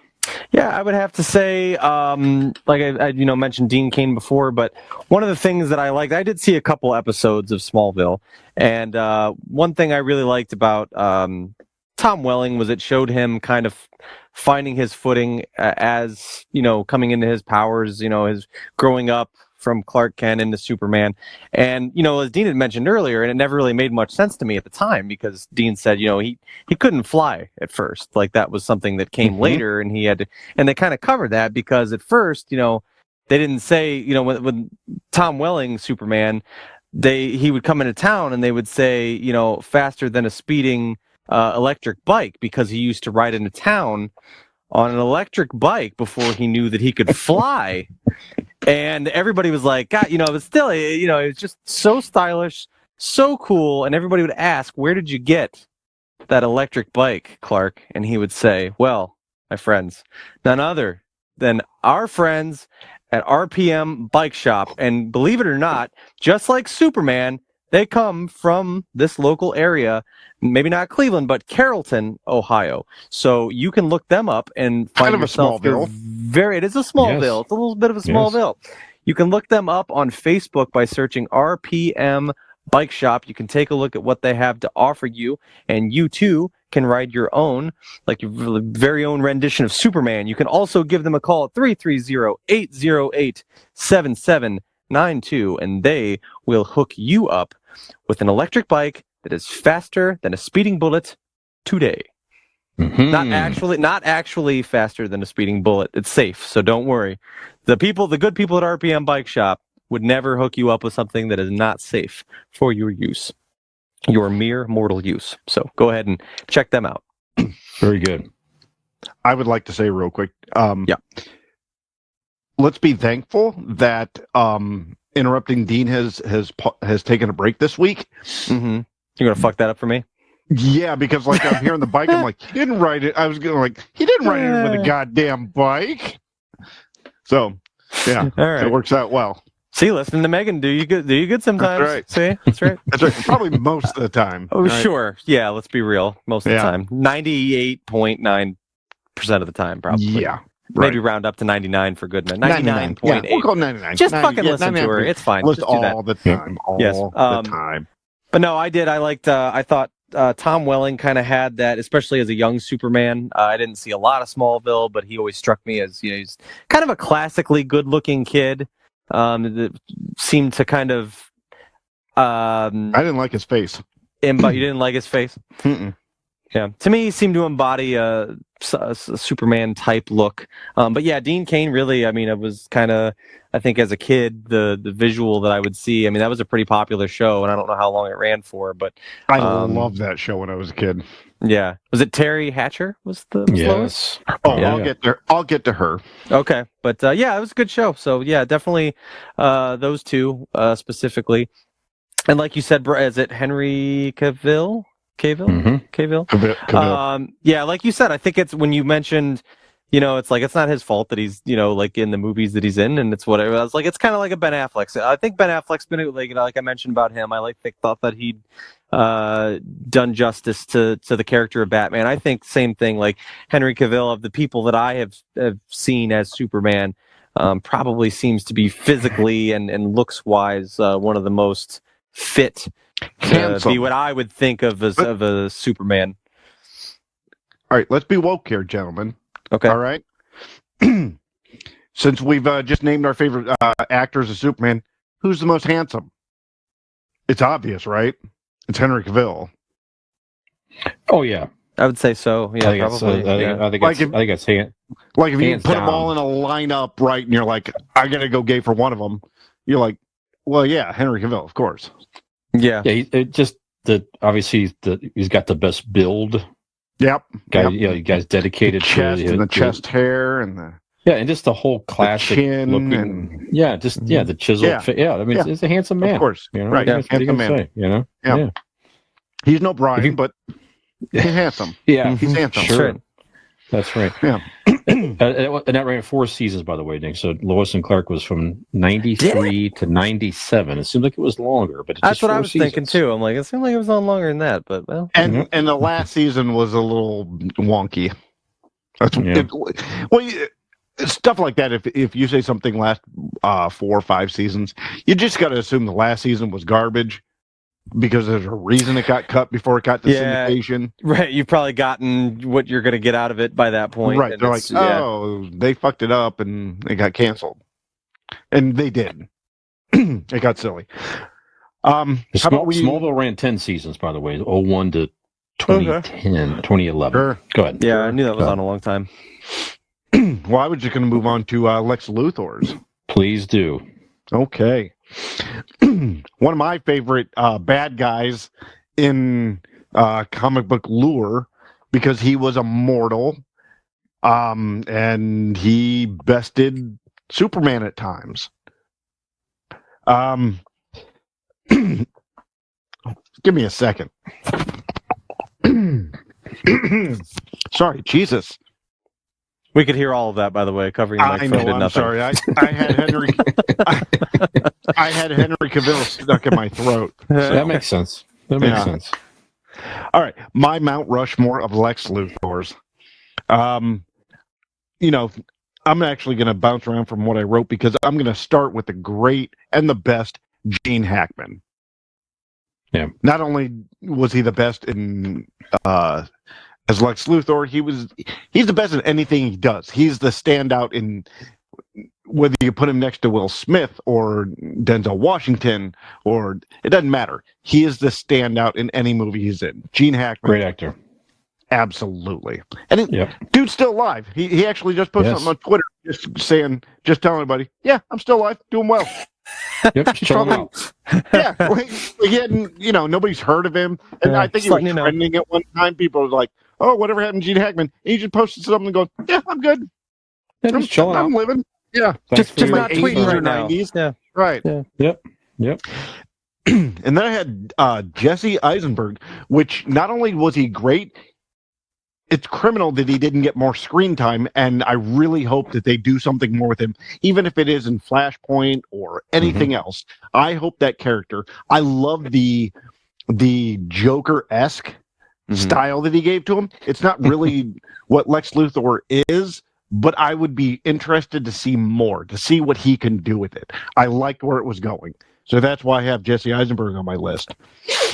Yeah, I would have to say, like I mentioned Dean Cain before, but one of the things that I liked, I did see a couple episodes of Smallville, and one thing I really liked about Tom Welling was it showed him kind of finding his footing as, coming into his powers, his growing up from Clark Kent into Superman. And, you know, as Dean had mentioned earlier, and it never really made much sense to me at the time because Dean said, you know, he couldn't fly at first. Like that was something that came later, and he had to, and they kind of covered that because at first, you know, they didn't say, you know, when Tom Welling Superman, he would come into town and they would say, you know, faster than a speeding electric bike, because he used to ride into town on an electric bike before he knew that he could fly. And everybody was like, God, you know, but still, you know, it was just so stylish, so cool. And everybody would ask, where did you get that electric bike, Clark? And he would say, well, my friends, none other than our friends at RPM Bike Shop. And believe it or not, just like Superman, they come from this local area, maybe not Cleveland, but Carrollton, Ohio. So you can look them up and find Kind of yourself a Smallville. it is a Smallville. Yes. It's a little bit of a Smallville. You can look them up on Facebook by searching RPM Bike Shop. You can take a look at what they have to offer you, and you too can ride your own, like your very own rendition of Superman. You can also give them a call at 330-808-7792, and they will hook you up with an electric bike that is faster than a speeding bullet today. Mhm. Not actually faster than a speeding bullet. It's safe, so don't worry. The good people at RPM Bike Shop would never hook you up with something that is not safe for your use, your mere mortal use. So go ahead and check them out. Very good. I would like to say real quick. Yeah. Let's be thankful that Interrupting Dean has taken a break this week. Mm-hmm. You're gonna fuck that up for me? Yeah, because like I'm hearing the bike, I'm like, he didn't ride it. I was going like, he didn't ride it with a goddamn bike. So, yeah, All right. it works out well. See, listening to Megan do you good sometimes. That's right. See, that's right. That's right. Probably most of the time. Oh, right? sure. Yeah, let's be real. Most of the Yeah. time, 98.9% of the time, probably. Yeah. Maybe Right. round up to 99 for goodness. 99.8. 99.8. Yeah, we'll go 99. Just 90, fucking listen to her. It's fine. Listen Just do that. all the time. All Yes. the time. But no, I did. I liked. I thought Tom Welling kind of had that, especially as a young Superman. I didn't see a lot of Smallville, but he always struck me as, you know, he's kind of a classically good-looking kid. That seemed to kind of. I didn't like his face. You didn't like his face? Mm-mm. Yeah, to me, he seemed to embody a Superman type look. But yeah, Dean Cain really. I mean, it was kind of. I think as a kid, the visual that I would see. I mean, that was a pretty popular show, and I don't know how long it ran for, but I loved that show when I was a kid. yeah, was it Terry Hatcher? Was Lois? Yes. Oh, Yeah. I'll get to her. Okay, but yeah, it was a good show. So yeah, definitely those two specifically. And like you said, is it Henry Cavill? Mhm. Cavill. Yeah, like you said, I think it's when you mentioned, you know, it's like it's not his fault that he's, you know, like in the movies that he's in, and it's whatever. I was like, it's kind of like a Ben Affleck. So I think Ben Affleck's been like, you know, like I mentioned about him. I thought that he'd done justice to the character of Batman. I think same thing. Like Henry Cavill, of the people that I have seen as Superman, probably seems to be physically and looks wise one of the most fit. Handsome. Be what I would think of as of a Superman. All right, let's be woke here, gentlemen. Okay. All right. Since we've just named our favorite actors as Superman, who's the most handsome? It's obvious, right? It's Henry Cavill. Oh yeah. I would say so. Yeah, I think probably. I think Like it's, I think it's hand. Like if you Hands put them down. all in a lineup, right, and you're like, I gotta go gay for one of them. You're like, well, yeah, Henry Cavill, of course. Yeah. Yeah, he's got the best build. Yep. Guy, Yep. you know, you guys dedicated The chest to and the chest hair and the Yeah, and just the whole classic chin looking. and- The chiseled. Yeah. Yeah, I mean, Yeah. it's a handsome man. of course, You know, right? What are you Handsome gonna man. say, you know. Yeah. He's no Brian, If you- but he's handsome. Yeah. He's handsome. Sure. Right. That's right. Yeah. And that ran 4 seasons, by the way, Nick. So Lois and Clark was from 93 to 97. It seemed like it was longer, but it's That's just what I 4 was thinking seasons. too. I'm like, it seemed like it was on longer than that, but well. And Mhm. and the last season was a little wonky. That's Yeah. stuff like that. If you say something last 4 or 5 seasons, you just got to assume the last season was garbage because there's a reason it got cut before it got to Yeah. syndication. Right, you've probably gotten what you're going to get out of it by that point. Right? and They're like, it's- yeah. oh, they fucked it up and it got canceled, and they did. it got silly. How about we? Smallville ran 10 seasons, by the way, 01 to 2010, 2011. Sure. Go ahead. Yeah, I knew that was on a long time. Well, I was just going to move on to Lex Luthor's. Please do. Okay. One of my favorite bad guys in comic book lore, because he was immortal, and he bested Superman at times. Give me a second. Sorry, Jesus. We could hear all of that, by the way. Covering the I microphone know. did I'm nothing. sorry. I had Henry. I had Henry Cavill stuck in my throat. That makes sense. That makes sense. All right, my Mount Rushmore of Lex Luthor's. You know, I'm actually going to bounce around from what I wrote, because I'm going to start with the great and the best Gene Hackman. Yeah. Not only was he the best in as Lex Luthor, he's the best in anything he does. He's the standout in whether you put him next to Will Smith or Denzel Washington, or it doesn't matter. He is the standout in any movie he's in. Gene Hackman. Great actor. Absolutely. And dude's still alive. He actually just put something on Twitter just telling everybody, yeah, I'm still alive, doing well. Yep, just chill him out. Yeah, he hadn't, nobody's heard of him. And I think he was trending at one time. People were like, oh, whatever happened to Gene Hackman? And he just posted something going, yeah, I'm good. Yeah, just chilling I'm out. living. Yeah. Just like not tweeting 80s right or now. 90s. Yeah. Right. Yeah. Yep. And then I had Jesse Eisenberg, which not only was he great, it's criminal that he didn't get more screen time, and I really hope that they do something more with him, even if it is in Flashpoint or anything else. I hope that character. I love the Joker-esque style that he gave to him. It's not really what Lex Luthor is, but I would be interested to see more, to see what he can do with it. I liked where it was going. So that's why I have Jesse Eisenberg on my list.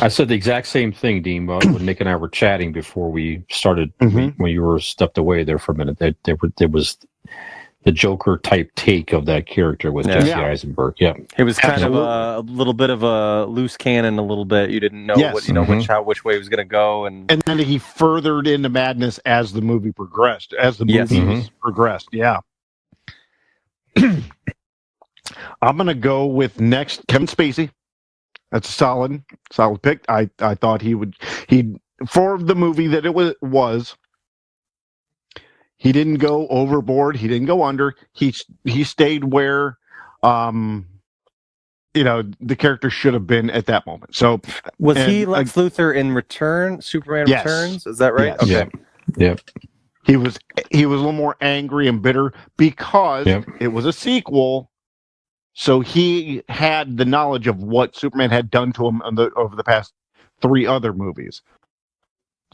I said the exact same thing, Dean, when Nick and I were chatting before we started, when you were stepped away there for a minute. There was the Joker type take of that character with Jesse Eisenberg. Yeah. It was kind of a little bit of a loose cannon, a little bit. You didn't know which way it was going to go. And then he furthered into madness as the movie progressed, progressed. Yeah. I'm going to go with next Kevin Spacey. That's a solid pick. I thought he for the movie that it was, he didn't go overboard. He didn't go under. He stayed where, the character should have been at that moment. So was he Lex Luthor in Superman Returns? Is that right? Yes. Okay. Yep. He was a little more angry and bitter because it was a sequel. So he had the knowledge of what Superman had done to him over the past 3 other movies.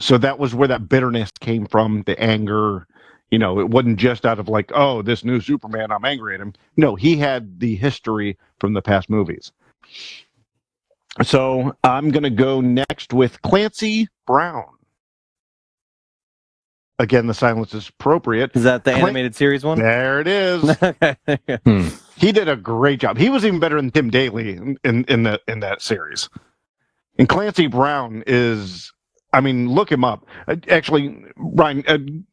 So that was where that bitterness came from, the anger. It wasn't just out of like, oh, this new Superman, I'm angry at him. No, he had the history from the past movies. So I'm going to go next with Clancy Brown. Again, the silence is appropriate. Is that the animated series one? There it is. He did a great job. He was even better than Tim Daley in that series. And Clancy Brown is, look him up. Actually, Brian,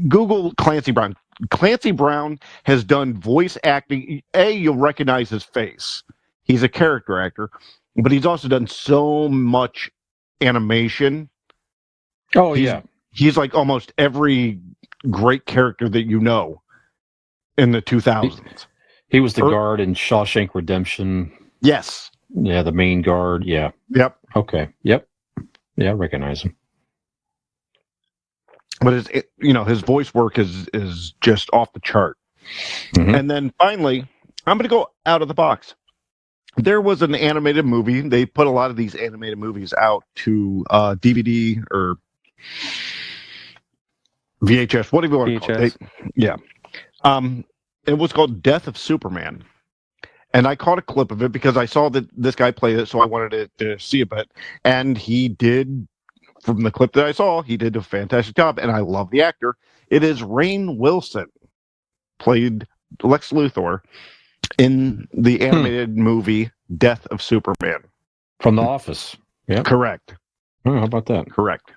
Google Clancy Brown. Clancy Brown has done voice acting. You'll recognize his face. He's a character actor, but he's also done so much animation. Oh, yeah. He's like almost every great character that you know in the 2000s. He was the guard in Shawshank Redemption. Yes. Yeah, the main guard. Yeah. Yep. Okay. Yep. Yeah, I recognize him. But his voice work is just off the chart. And then finally, I'm going to go out of the box. There was an animated movie. They put a lot of these animated movies out to DVD or VHS, whatever you want to call it. It was called Death of Superman. And I caught a clip of it because I saw that this guy played it, so I wanted to see a bit. And he did, from the clip that I saw, he did a fantastic job, and I love the actor. It is Rainn Wilson, played Lex Luthor. in the animated movie Death of Superman. From The Office. Yeah. Correct. Oh, how about that? Correct.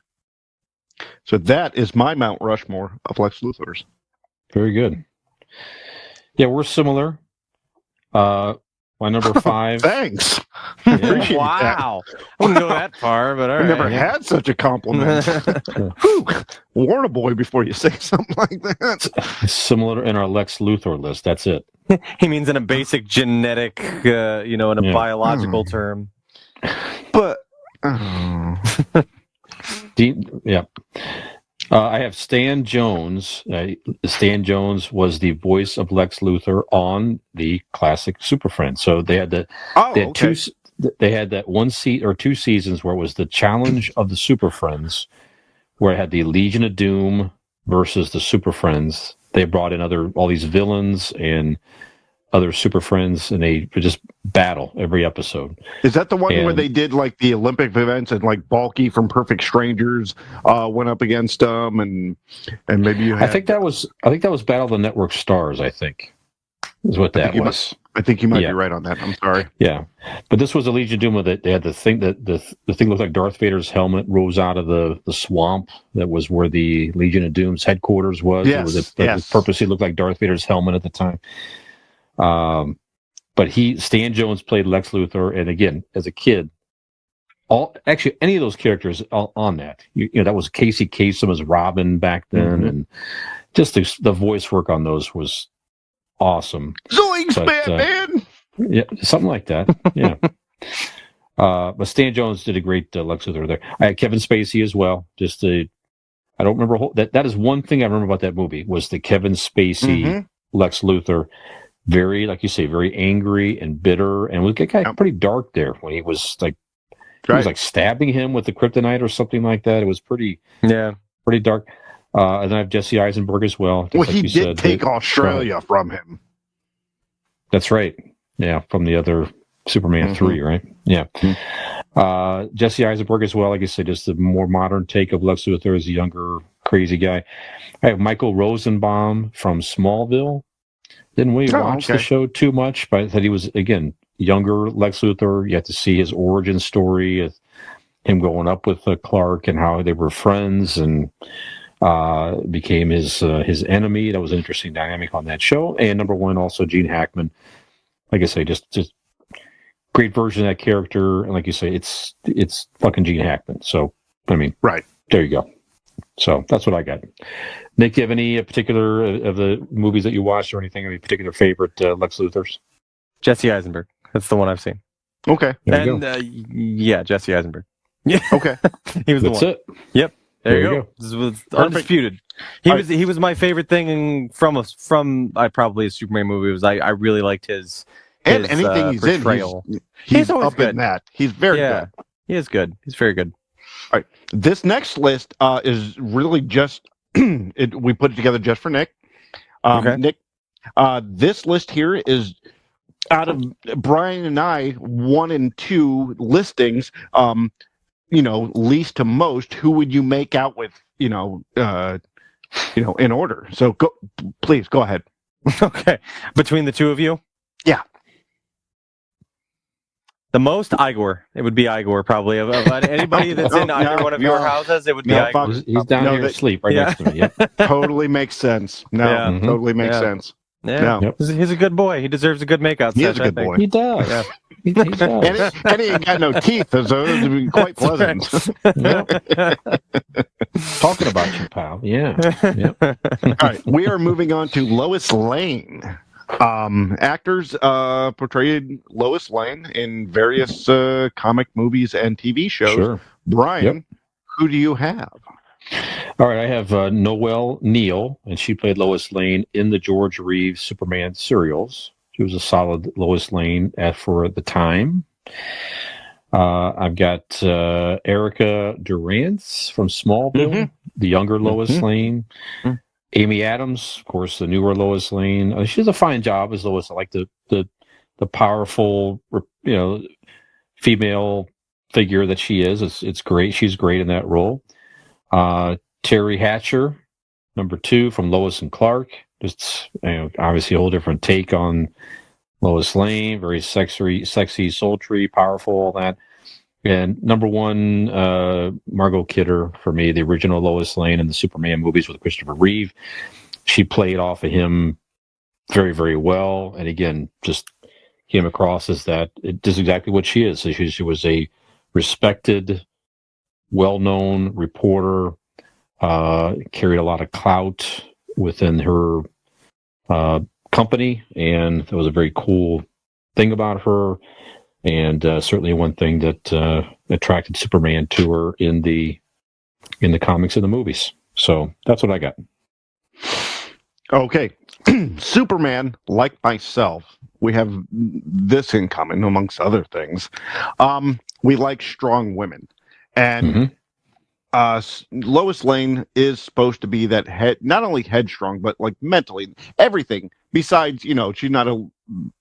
So that is my Mount Rushmore of Lex Luthor's. Very good. Yeah, we're similar. My number 5. Thanks. Yeah. Appreciate Wow. I wouldn't go that far, but all I right. never had such a compliment. Whew. Warn a boy before you say something like that. Similar in our Lex Luthor list. That's it. He means in a basic genetic, in a Yeah. biological term. But Yeah. I have Stan Jones. Stan Jones was the voice of Lex Luthor on the classic Super Friends. So they had okay. they had that 2 seasons where it was the challenge of the Super Friends, where it had the Legion of Doom versus the Super Friends. They brought in all these villains and other Super Friends, and they would just battle every episode. Is that the one where they did like the Olympic events and like Balky from Perfect Strangers went up against them, and maybe you had... I think that was Battle of the Network Stars. I think is what that was. I think you might be right on that. I'm sorry. Yeah, but this was a Legion of Doom. That they had the thing that the thing looked like Darth Vader's helmet rose out of the swamp. That was where the Legion of Doom's headquarters was. Yes, it purposely looked like Darth Vader's helmet at the time. But Stan Jones played Lex Luthor, and again, as a kid, any of those characters on that, that was Casey Kasem as Robin back then, and just the voice work on those was awesome. Zoinks, Batman! Yeah, something like that. Yeah. But Stan Jones did a great Lex Luthor there. I had Kevin Spacey as well. I don't remember that is one thing I remember about that movie was the Kevin Spacey Lex Luthor. Very, like you say, very angry and bitter, and was pretty dark there when he was like, he was like stabbing him with the kryptonite or something like that. It was pretty dark. And then I have Jesse Eisenberg as well. Well, he did take Australia from him. That's right. Yeah, from the other Superman 3, right? Yeah. Jesse Eisenberg as well. Like I said, just the more modern take of Lex Luthor as a younger, crazy guy. I have Michael Rosenbaum from Smallville. Didn't we watch the show too much? But I thought he was, again, younger Lex Luthor. You had to see his origin story of him growing up with Clark and how they were friends and became his enemy. That was an interesting dynamic on that show. And number 1, also Gene Hackman. Like I say, just great version of that character. And like you say, it's fucking Gene Hackman. So, I mean, there you go. So that's what I got. Nick, do you have any particular of the movies that you watched or anything, any particular favorite Lex Luthors? Jesse Eisenberg. That's the one I've seen. Okay. Yeah, Jesse Eisenberg. Yeah. Okay. He was That's the one. it. Yep. There you go. This was undisputed. He was my favorite thing from probably a Superman movie. Was I really liked his anything he's portrayal. He's always up good. in that. He's very good. He is good. He's very good. All right. This next list is really just we put it together just for Nick. Nick, this list here is out of Brian and I 1 and 2 listings. Least to most. Who would you make out with? In order. So please go ahead. Okay, between the two of you. Yeah. The most Igor. It would be Igor, probably. Of anybody that's in either one of your houses, it would be Igor. He's down here asleep right next to me. Yep. Totally makes sense. Totally makes sense. Yeah. No. He's a good boy. He deserves a good makeout. He is a good boy. He does. Yeah. He does. And he ain't got no teeth, so it would be quite pleasant. Talking about you, pal. Yeah. Yep. All right. We are moving on to Lois Lane. Actors portrayed Lois Lane in various comic movies and TV shows. Sure. Brian, who do you have? All right, I have Noelle Neal, and she played Lois Lane in the George Reeves Superman serials. She was a solid Lois Lane for the time. I've got Erica Durance from Smallville, the younger Lois Lane. Amy Adams, of course, the newer Lois Lane. She does a fine job as Lois. I like the powerful, female figure that she is. It's great. She's great in that role. Terry Hatcher, number 2 from Lois and Clark. Just obviously a whole different take on Lois Lane, very sexy, sultry, powerful, all that. And number one, Margot Kidder for me, the original Lois Lane in the Superman movies with Christopher Reeve. She played off of him very, very well. And again, just came across as that it is exactly what she is. So she was a respected, well-known reporter, carried a lot of clout within her company, and that was a very cool thing about her, and certainly one thing that attracted Superman to her in the comics and the movies. So that's what I got. Okay. Superman, like myself, we have this in common, amongst other things. We like strong women. And Lois Lane is supposed to be that not only headstrong, but like mentally, everything. Besides, she's not a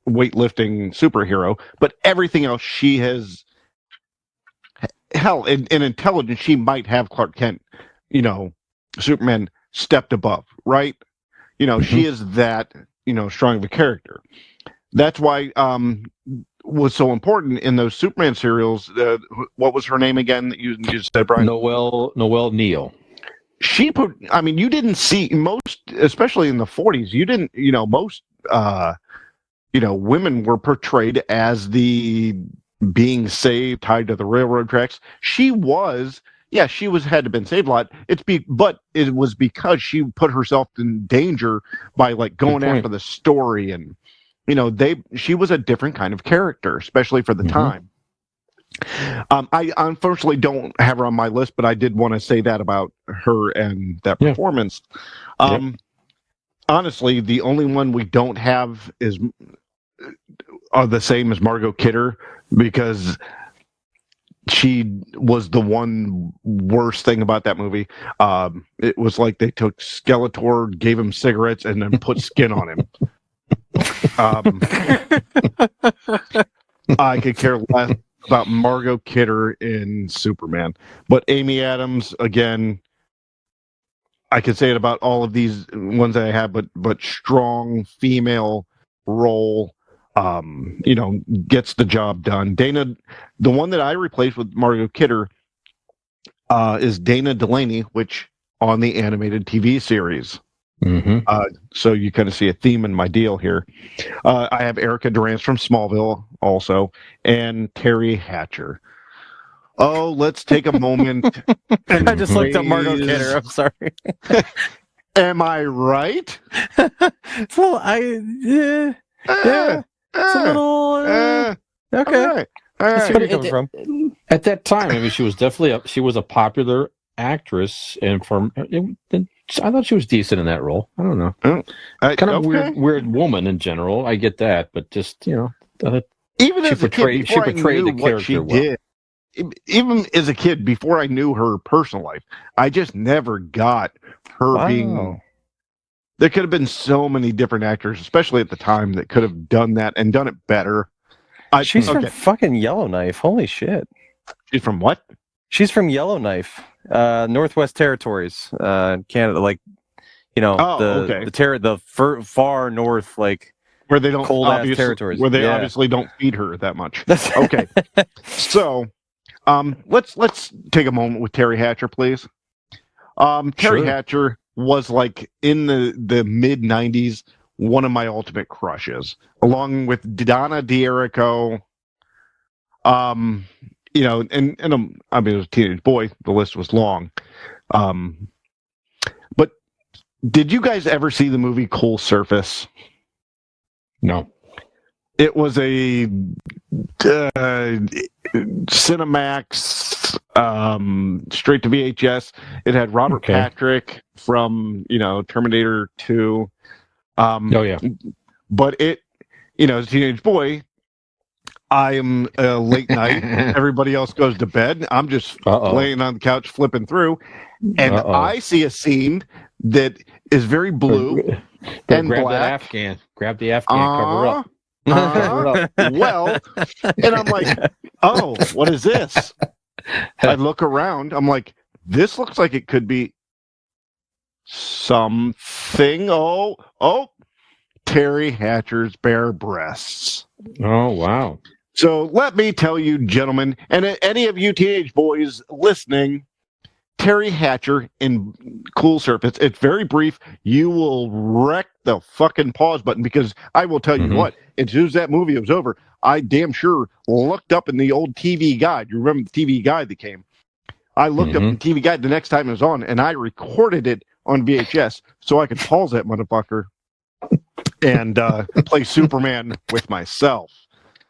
weightlifting superhero, but everything else she has. Hell, in intelligence, she might have Clark Kent, Superman stepped above, right? She is that, strong of a character. That's why was so important in those Superman serials. What was her name again that you just said, Brian? Noelle Neal. She put. I mean, you didn't see most, especially in the 40s. You didn't. Most. Women were portrayed as the being saved, tied to the railroad tracks. She was. Yeah, she had to been saved a lot. But it was because she put herself in danger by like going after the story, and she was a different kind of character, especially for the time. I unfortunately don't have her on my list, but I did want to say that about her and that performance. Honestly, the only one we don't have are the same as Margot Kidder, because she was the one worst thing about that movie. It was like they took Skeletor, gave him cigarettes, and then put skin on him. I could care less about Margot Kidder in Superman, but Amy Adams, again, I could say it about all of these ones that I have, but strong female role, gets the job done. Dana, the one that I replaced with Margot Kidder, is Dana Delaney, which on the animated TV series. So you kind of see a theme in my deal here. I have Erica Durance from Smallville also, and Terry Hatcher. Oh, let's take a moment. I just looked up Margot Kidder. I'm sorry. Am I right? Well, yeah. It's a little okay. All right. Where you coming from? At that time, I mean, she was definitely she was a popular actress, and I thought she was decent in that role. I don't know. Kind of weird woman in general. I get that, but just even as a kid, she portrayed the character well. Even as a kid, before I knew her personal life, I just never got her being. There could have been so many different actors, especially at the time, that could have done that and done it better. She's from fucking Yellowknife. Holy shit. She's from what? She's from Yellowknife, Northwest Territories, Canada. Like, the far north, like where they don't cold ass territories, where they obviously don't feed her that much. Okay, so let's take a moment with Terry Hatcher, please. Terry Hatcher was like in the mid 90s one of my ultimate crushes, along with Donna D'Errico. I mean, I was a teenage boy. The list was long. But did you guys ever see the movie Cool Surface? No. It was a Cinemax, straight to VHS. It had Robert Patrick from, Terminator 2. But it, as a teenage boy, I am late night. Everybody else goes to bed. I'm just laying on the couch flipping through, and I see a scene that is very blue and grab black. That Afghan. Grab the Afghan. Cover up. Well, and I'm like, oh, what is this? I look around. I'm like, this looks like it could be something. Oh, Terry Hatcher's bare breasts. Oh, wow. So let me tell you, gentlemen, and any of you teenage boys listening, Terry Hatcher in Cool Surface, it's very brief. You will wreck the fucking pause button because I will tell you what, as soon as that movie was over, I damn sure looked up in the old TV guide. You remember the TV guide that came? I looked up the TV guide the next time it was on, and I recorded it on VHS so I could pause that motherfucker and play Superman with myself.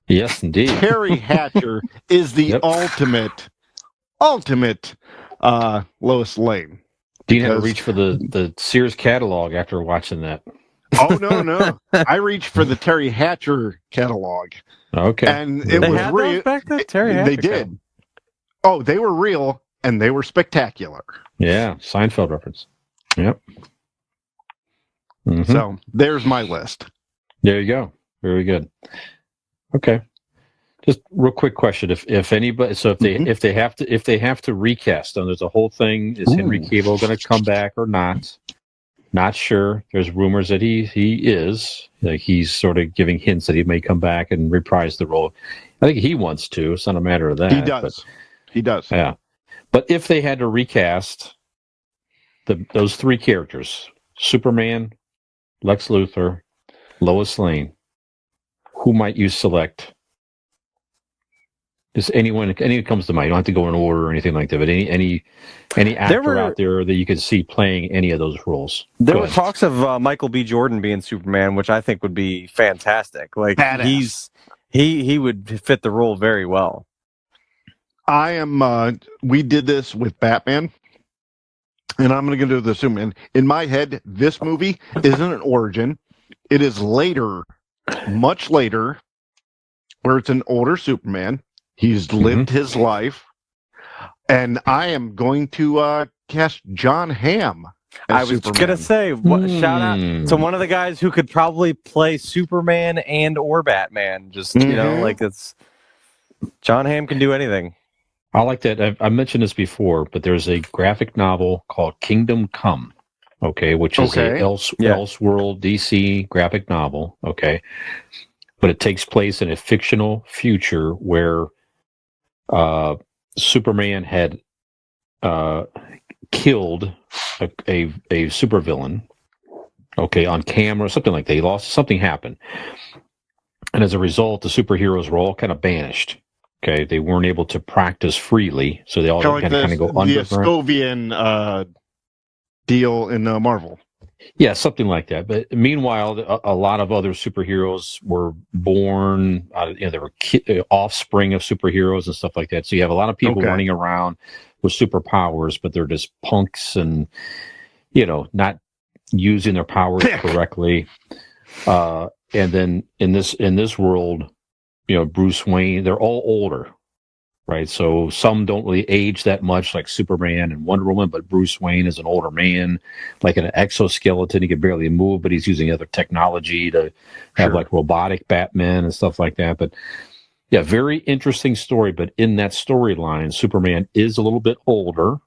Yes, indeed. Terry Hatcher is the ultimate Lois Lane. Dean had to reach for the Sears catalog after watching that. Oh, no. I reached for the Terry Hatcher catalog. Okay. And it was had real. those back then? Terry Hatcher They did. Oh, they were real, and they were spectacular. Yeah, Seinfeld reference. Yep. So there's my list. There you go. Very good. Okay. Just real quick question: if anybody, so if they have to recast, and there's a whole thing: is Henry Cavill going to come back or not? Not sure. There's rumors that he is. Like he's sort of giving hints that he may come back and reprise the role. I think he wants to. It's not a matter of that. He does. He does. Yeah. But if they had to recast those three characters, Superman, Lex Luthor, Lois Lane, who might you select? Is anyone comes to mind? You don't have to go in order or anything like that, but any actor out there that you could see playing any of those roles? There were talks of Michael B. Jordan being Superman, which I think would be fantastic. Like badass. he would fit the role very well. I am. We did this with Batman, and I'm going to do the Superman. In my head, this movie isn't an origin. It is later, much later, where it's an older Superman. He's lived his life, and I am going to cast John Hamm as I was Superman. going to say, shout out to one of the guys who could probably play Superman and or Batman. Just, you know, like it's John Hamm can do anything. I like that. I've mentioned this before, but there's a graphic novel called Kingdom Come, which is a Elseworld DC graphic novel, but it takes place in a fictional future where Superman had killed a supervillain, on camera, something like that. Something happened, and as a result, the superheroes were all kind of banished. They weren't able to practice freely, so they all kind of go underground. The Sovian deal in Marvel. Yeah, something like that. But meanwhile, a lot of other superheroes were born. They were offspring of superheroes and stuff like that. So you have a lot of people running around with superpowers, but they're just punks and not using their powers correctly. And then in this world, Bruce Wayne, they're all older, right? So some don't really age that much, like Superman and Wonder Woman, but Bruce Wayne is an older man, like an exoskeleton. He can barely move, but he's using other technology to have like robotic Batman and stuff like that. But yeah, very interesting story. But in that storyline, Superman is a little bit older.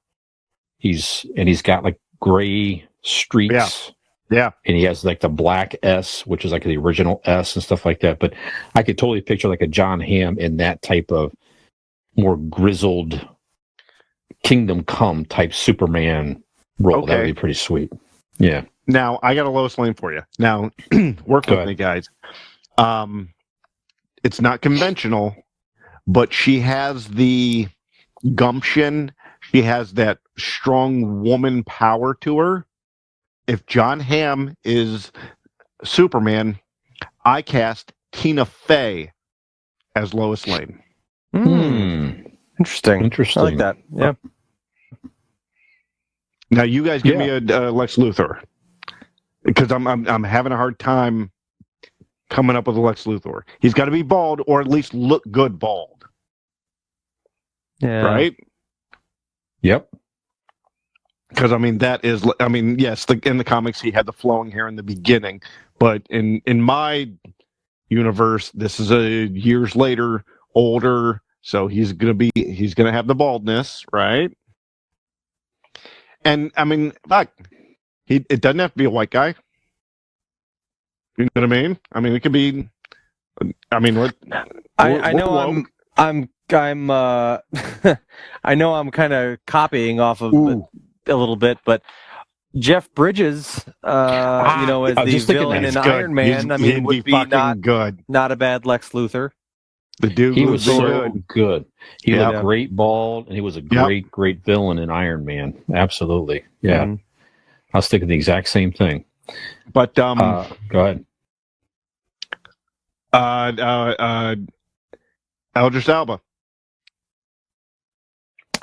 He's got like gray streaks. Yeah. And he has like the black S, which is like the original S and stuff like that. But I could totally picture like a John Hamm in that type of more grizzled Kingdom Come type Superman role. That would be pretty sweet. Yeah. Now, I got a Lois Lane for you. Now, work with me, guys. It's not conventional, but she has the gumption. She has that strong woman power to her. If John Hamm is Superman, I cast Tina Fey as Lois Lane. Interesting. I like that. Yeah. Now you guys give me a Lex Luthor, because I'm having a hard time coming up with a Lex Luthor. He's got to be bald, or at least look good bald. Yeah. Right. Yep. Because yes, in the comics he had the flowing hair in the beginning, but in my universe, this is years later, older, so he's gonna have the baldness, right? And it doesn't have to be a white guy. You know what I mean? I mean, it could be. I mean, what? I know I'm I know I'm kind of copying off of Ooh. a little bit, but Jeff Bridges, as I was the just thinking villain that. in He's good. Iron Man, I He'd mean, would be fucking good. not a bad Lex Luthor. The dude He was so good. good. He Yeah. looked great bald, and he was a great villain in Iron Man. Absolutely. Yeah. Mhm. I was thinking the exact same thing. But Go ahead. Eldris Alba.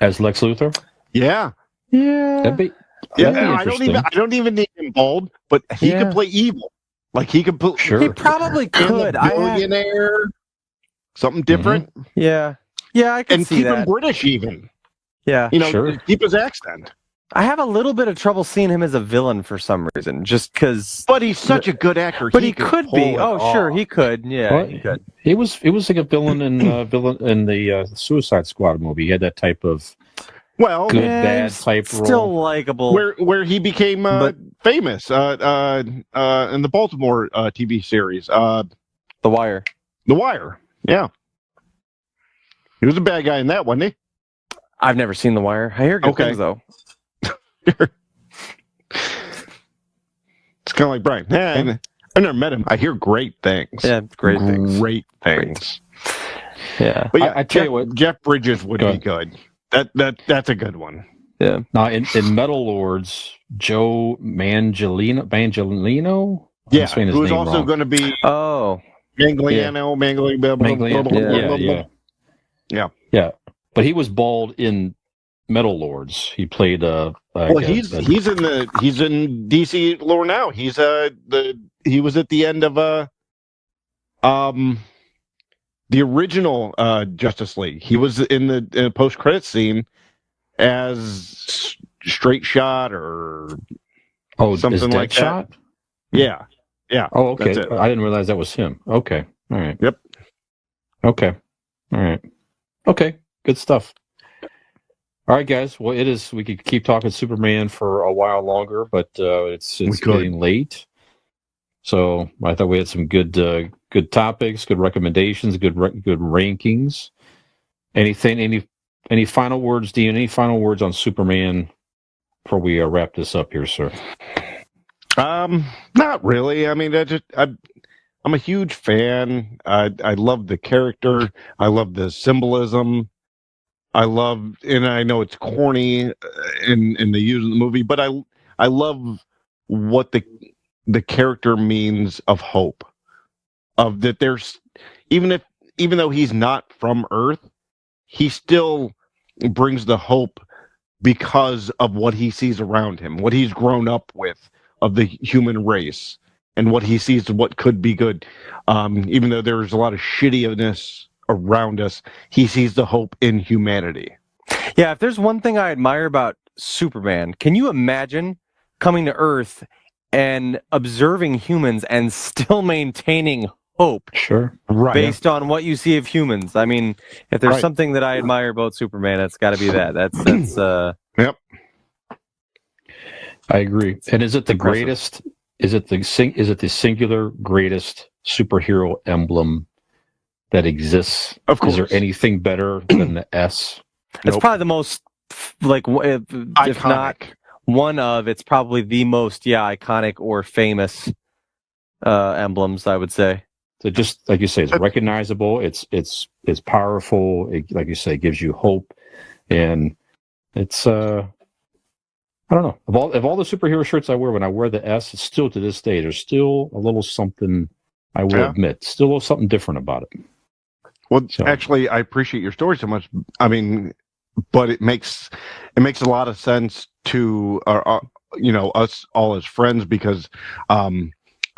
As Lex Luthor? Yeah. Yeah. That'd be I interesting. don't even need him bald, but he Yeah. could play evil. Like he could put Sure. He probably could. billionaire, something different, Yeah, I could and see keep that. him British even. Yeah, You know, Sure. keep his accent. I have a little bit of trouble seeing him as a villain for some reason, just because. But he's such a good actor. But he could pull be. it Oh, sure, off. he could. Yeah, Well, he could. It was like a villain in the Suicide Squad movie. He had that type of Well, good Yeah, bad he's type Still role. likable. where he became But- famous in the Baltimore TV series, The Wire. The Wire. Yeah, he was a bad guy in that, wasn't he? I've never seen The Wire. I hear good Okay. things though. It's kind of like Brian. Yeah, I never met him. I hear great things. Yeah, great things. Great things. Yeah. But yeah, I tell you what. Jeff Bridges would Go be good. That's a good one. Yeah. Now in Metal Lords, Joe Manganiello. I'm Yeah, saying his who's name also wrong. going to be Oh. Manganiello, Yeah. But he was bald in Metal Lords. He played Well, he's in DC lore now. He was at the end of the original Justice League. He was in the post credit scene as Straight Shot or something is like Deadshot? that. Yeah. Oh, okay. That's it. I didn't realize that was him. Okay. All right. Yep. Okay. All right. Okay. Good stuff. All right, guys. Well, it is. We could keep talking Superman for a while longer, but it's could. getting late. So I thought we had some good topics, good recommendations, good rankings. Any final words, Dean? Any final words on Superman before we wrap this up here, sir? Not really. I mean, I'm a huge fan. I love the character. I love the symbolism. And I know it's corny in the use of the movie, but I love what the character means of hope. Of that, there's even though he's not from Earth, he still brings the hope because of what he sees around him, what he's grown up with of the human race, and what he sees what could be good. Even though there's a lot of shittiness around us, he sees the hope in humanity. Yeah, if there's one thing I admire about Superman, can you imagine coming to Earth and observing humans and still maintaining hope Sure. Right. based on what you see of humans? I mean, if there's Right. something that I admire about Superman, it's got to be that. That's Yep. I agree. And is it the Impressive. greatest? Is it the singular greatest superhero emblem that exists? Of course. Is there anything better than the S? it's Nope. probably the most if not Iconic. one of, it's probably the most iconic or famous emblems, I would say. So just like you say, it's recognizable. It's powerful. It, like you say, gives you hope, and it's I don't know. Of all the superhero shirts I wear, when I wear the S, it's still to this day, there's still a little something. I will admit, still a little something different about it. Well, So- actually, I appreciate your story so much. I mean, but it makes a lot of sense to us all as friends, because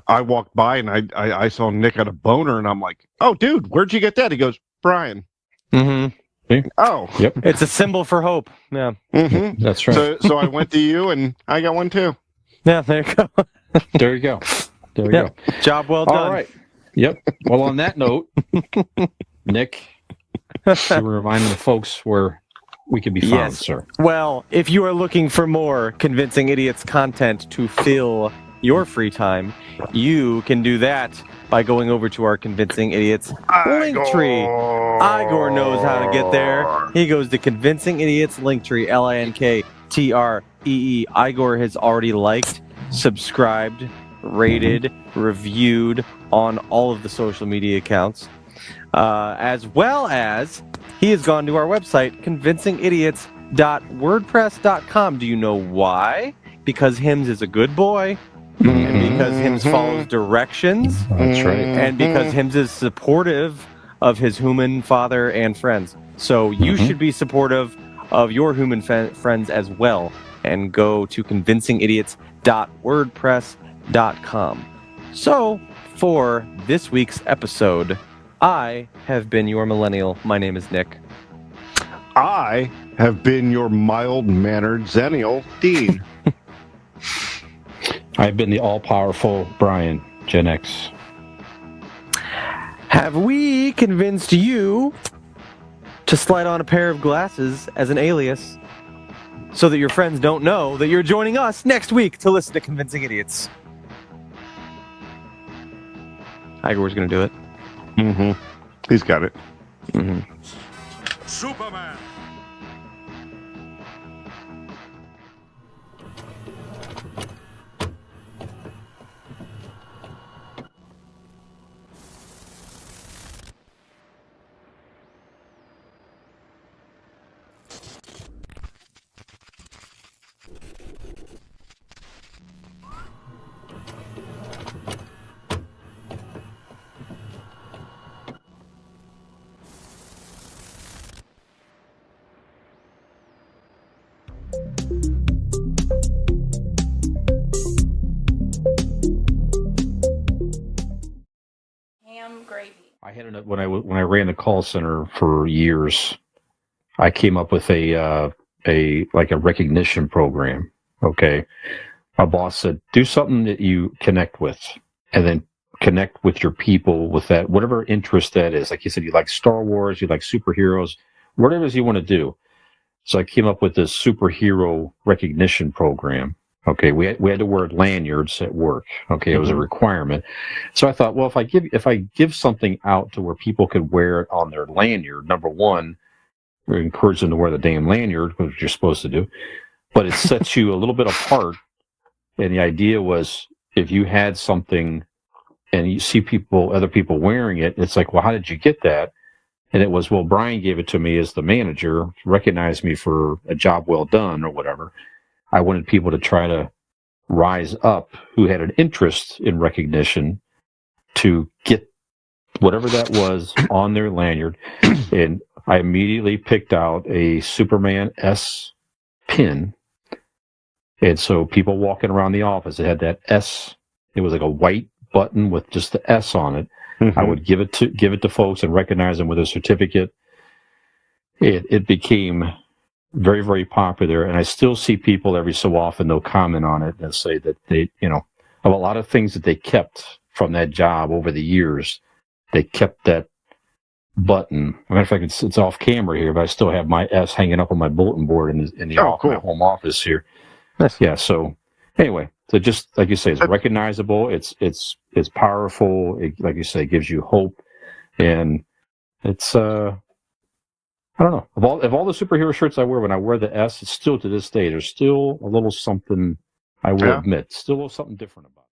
I walked by and I saw Nick at a boner, and I'm like, "Oh, dude, where'd you get that?" He goes, "Brian." Mm-hmm. Oh, Yep, It's a symbol for hope. Yeah. mm-hmm. that's right. So I went to you, and I got one too. Yeah, there you go. There you go. There you Yeah. go. Job well done. All right. Yep. Well, on that note, Nick, you were reminding the folks where we could be found, Yes. sir. Well, if you are looking for more Convincing Idiots content to fill your free time, you can do that by going over to our Convincing Idiots Linktree. Igor knows how to get there. He goes to Convincing Idiots Linktree, LINKTREE. Igor has already liked, subscribed, rated, reviewed on all of the social media accounts, as well as he has gone to our website, convincingidiots.wordpress.com. Do you know why? Because Hims is a good boy, and because Hims follows directions, That's right. and because Hims is supportive of his human father and friends. So you should be supportive of your human friends as well, and go to convincingidiots.wordpress.com. So, for this week's episode, I have been your millennial. My name is Nick. I have been your mild-mannered Zennial, Dean. I've been the all-powerful Brian, Gen X. Have we convinced you to slide on a pair of glasses as an alias so that your friends don't know that you're joining us next week to listen to Convincing Idiots? Igor's going to do it. He's got it. Superman! Ham gravy. I had when I ran the call center for years, I came up with a recognition program. Okay, my boss said, do something that you connect with, and then connect with your people with that, whatever interest that is. Like you said, you like Star Wars, you like superheroes, whatever it is you want to do. So I came up with this superhero recognition program. Okay, we had to wear lanyards at work. Okay, it was a requirement. So I thought, well, if I give something out to where people could wear it on their lanyard, number one, we encourage them to wear the damn lanyard, which you're supposed to do, but it sets you a little bit apart. And the idea was, if you had something and you see other people wearing it, it's like, well, how did you get that? And it was, well, Brian gave it to me as the manager, recognized me for a job well done or whatever. I wanted people to try to rise up who had an interest in recognition to get whatever that was on their lanyard. And I immediately picked out a Superman S pin. And so people walking around the office, it had that S. It was like a white button with just the S on it. I would give it to folks and recognize them with a certificate. It became very, very popular, and I still see people every so often, they'll comment on it and say that they, of a lot of things that they kept from that job over the years, they kept that button. As a matter of fact, it's off camera here, but I still have my S hanging up on my bulletin board in the my home office here. Nice. Yeah. So anyway, so just like you say, it's recognizable. It's powerful. Like you say, it gives you hope, and it's I don't know. Of all the superhero shirts I wear, when I wear the S, it's still to this day, there's still a little something, I will admit, still a little something different about it.